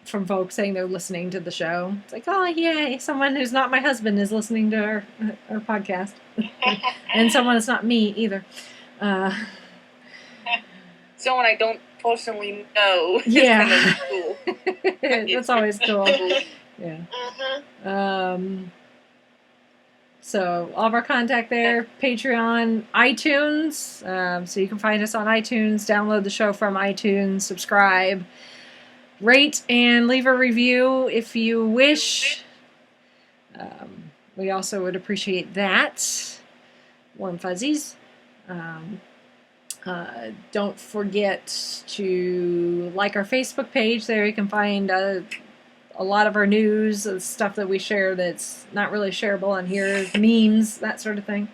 from folks saying they're listening to the show. It's like, oh, yay, someone who's not my husband is listening to our podcast. And someone that's not me either. Someone I don't personally know. Yeah. Kind of cool. That's always cool. Yeah. So all of our contact there, Patreon, iTunes. So you can find us on iTunes, download the show from iTunes, subscribe, rate, and leave a review if you wish. We also would appreciate that. Warm fuzzies. Don't forget to like our Facebook page. There you can find a lot of our news, stuff that we share that's not really shareable on here, memes, that sort of thing.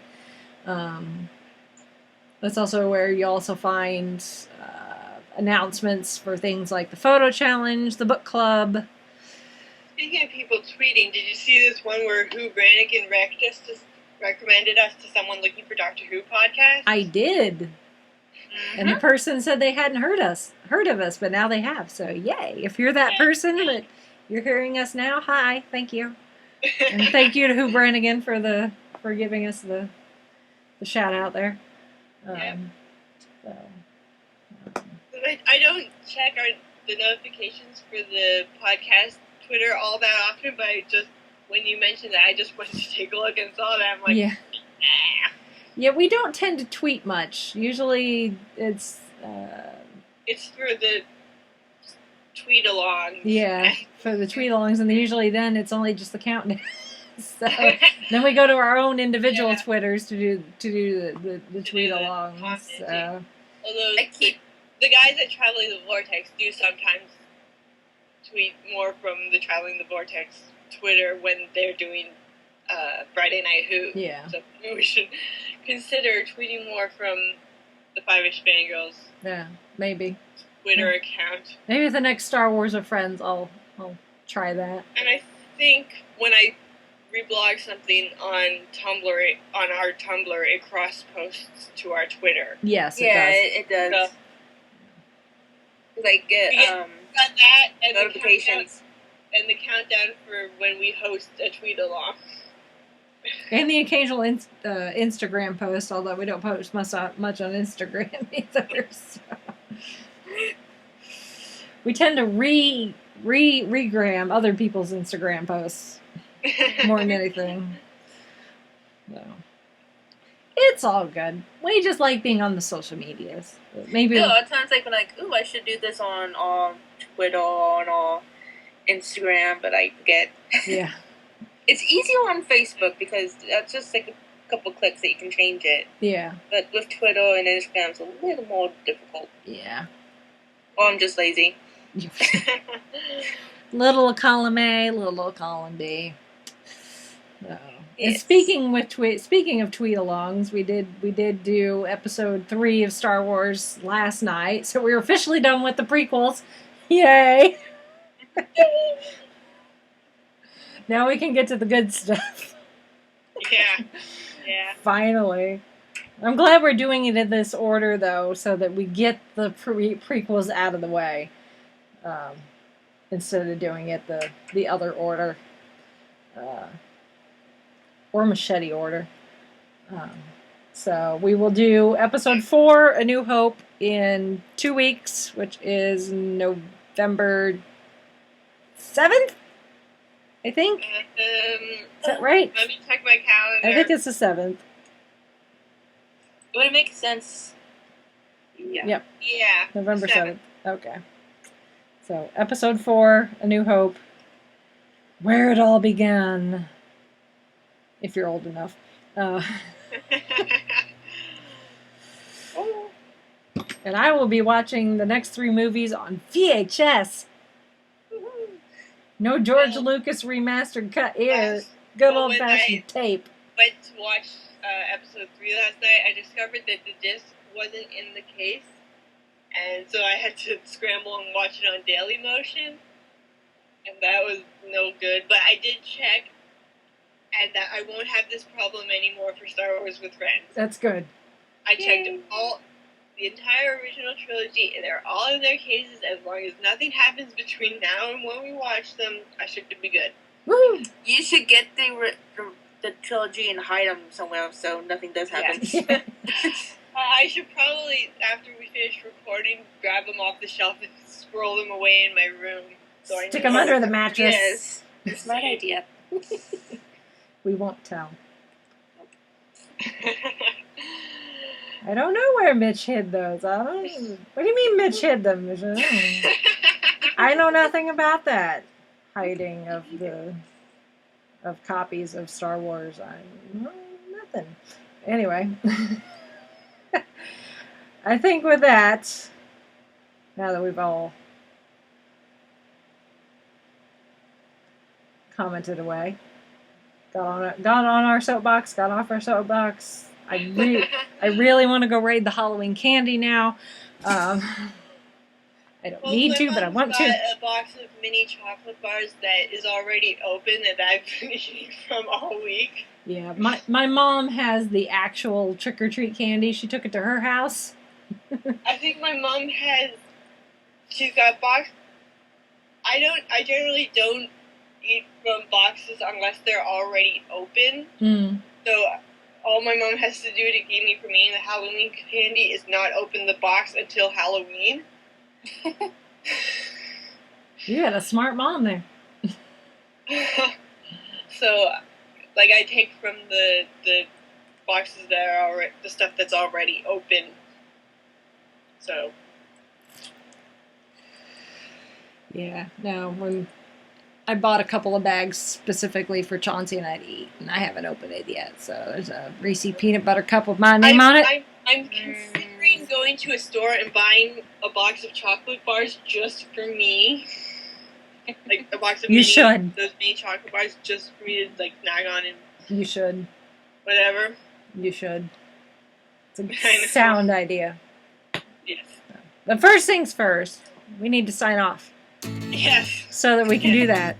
That's also where you also find announcements for things like the photo challenge, the book club. Speaking of people tweeting, did you see this one where Who Brannigan recommended us to someone looking for Doctor Who podcast? I did. And the person said they hadn't heard of us, but now they have. So yay! If you're that person that you're hearing us now, hi, thank you, and thank you to Who Brannigan for giving us the shout out there. I don't check the notifications for the podcast Twitter all that often, but when you mentioned that, I just went to take a look and saw that. I'm like, yeah. Yeah, we don't tend to tweet much. Usually it's through the tweet-alongs. Yeah, for the tweet-alongs, and usually then it's only just the countdown. So then we go to our own individual Twitters to do the tweet-alongs. So. Although the guys at Traveling the Vortex do sometimes tweet more from the Traveling the Vortex Twitter when they're doing Friday Night Who. Yeah. So we should consider tweeting more from the 5ish Fangirls. Yeah, maybe. Twitter account. Maybe the next Star Wars of Friends, I'll try that. And I think when I reblog something on Tumblr, on our Tumblr, it cross-posts to our Twitter. Yes, it does. Like got that and notifications. And the countdown for when we host a tweet-along. And the occasional Instagram post, although we don't post much on Instagram either. So. We tend to regram other people's Instagram posts more than anything. So. It's all good. We just like being on the social medias. Maybe. Yeah, at times I'm like, ooh, I should do this on Twitter, on Instagram, but I forget. Yeah. It's easier on Facebook because that's just like a couple clicks that you can change it. Yeah. But with Twitter and Instagram, it's a little more difficult. Yeah. Or I'm just lazy. Little column A, little column B. So. Yes. And speaking of tweet-alongs, we did do episode 3 of Star Wars last night, so we're officially done with the prequels. Yay! Now we can get to the good stuff. Yeah. Finally. I'm glad we're doing it in this order, though, so that we get the prequels out of the way. Instead of doing it the other order. or machete order. So we will do episode 4, A New Hope, in 2 weeks, which is November 7th, I think. Is that right? Let me check my calendar. I think it's the 7th. Would it make sense? Yeah. Yep. Yeah. November 7th. Okay. So, episode 4, A New Hope. Where it all began. If you're old enough. And I will be watching the next 3 movies on VHS. No George Lucas remastered cut here. Good Well, old fashioned tape. Went to watch episode 3 last night. I discovered that the disc wasn't in the case, and so I had to scramble and watch it on Daily Motion, and that was no good. But I did check, and that I won't have this problem anymore for Star Wars with Friends. That's good. I checked the entire original trilogy, and they're all in their cases. As long as nothing happens between now and when we watch them, I should be good. Woo! You should get the trilogy and hide them somewhere so nothing does happen. Yeah. I should probably, after we finish recording, grab them off the shelf and squirrel them away in my room. So I Stick know- them under the mattress. Yes. Smart idea. We won't tell. I don't know where Mitch hid those. I don't. What do you mean Mitch hid them? I know nothing about that hiding of copies of Star Wars. I know nothing. Anyway, I think with that, now that we've all commented away, got on our soapbox, got off our soapbox. I really want to go raid the Halloween candy now. I don't need to, but I want to. Got a box of mini chocolate bars that is already open that I've been eating from all week. Yeah, my mom has the actual trick-or-treat candy. She took it to her house. I think my mom she's got box. I generally don't eat from boxes unless they're already open. Mm. So all my mom has to do to keep me from eating the Halloween candy is not open the box until Halloween. You had a smart mom there. So, like, I take from the boxes that are already, the stuff that's already open. So. Yeah, no, when I bought a couple of bags specifically for Chauncey and I to eat, and I haven't opened it yet. So there's a Reese peanut butter cup with my name on it. I'm considering going to a store and buying a box of chocolate bars just for me. Like a box of those mini chocolate bars just for me to like snag on and You should. whatever. You should. It's a sound idea. Yes. But first things first, we need to sign off Yes. so that we can do that.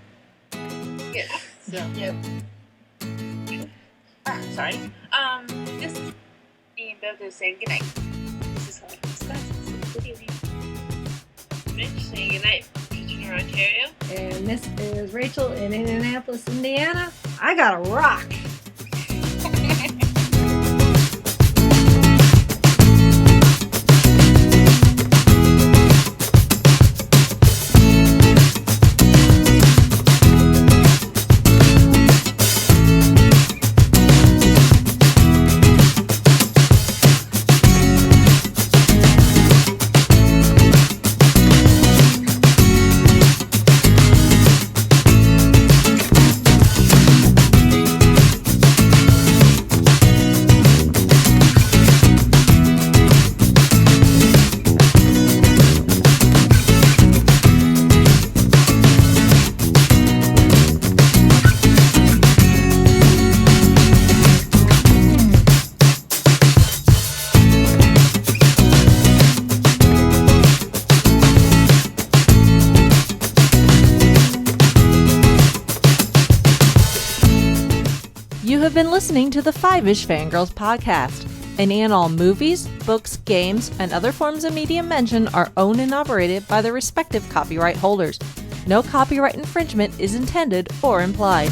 Yes. So, yep. Sorry. This is me and Bev saying goodnight. This is how it starts. Good evening. Mitch saying goodnight from Kitchener, Ontario. And this is Rachel in Indianapolis, Indiana. I gotta rock. You have been listening to the Five-ish Fangirls podcast. Any and all movies, books, games, and other forms of media mentioned are owned and operated by the respective copyright holders. No copyright infringement is intended or implied.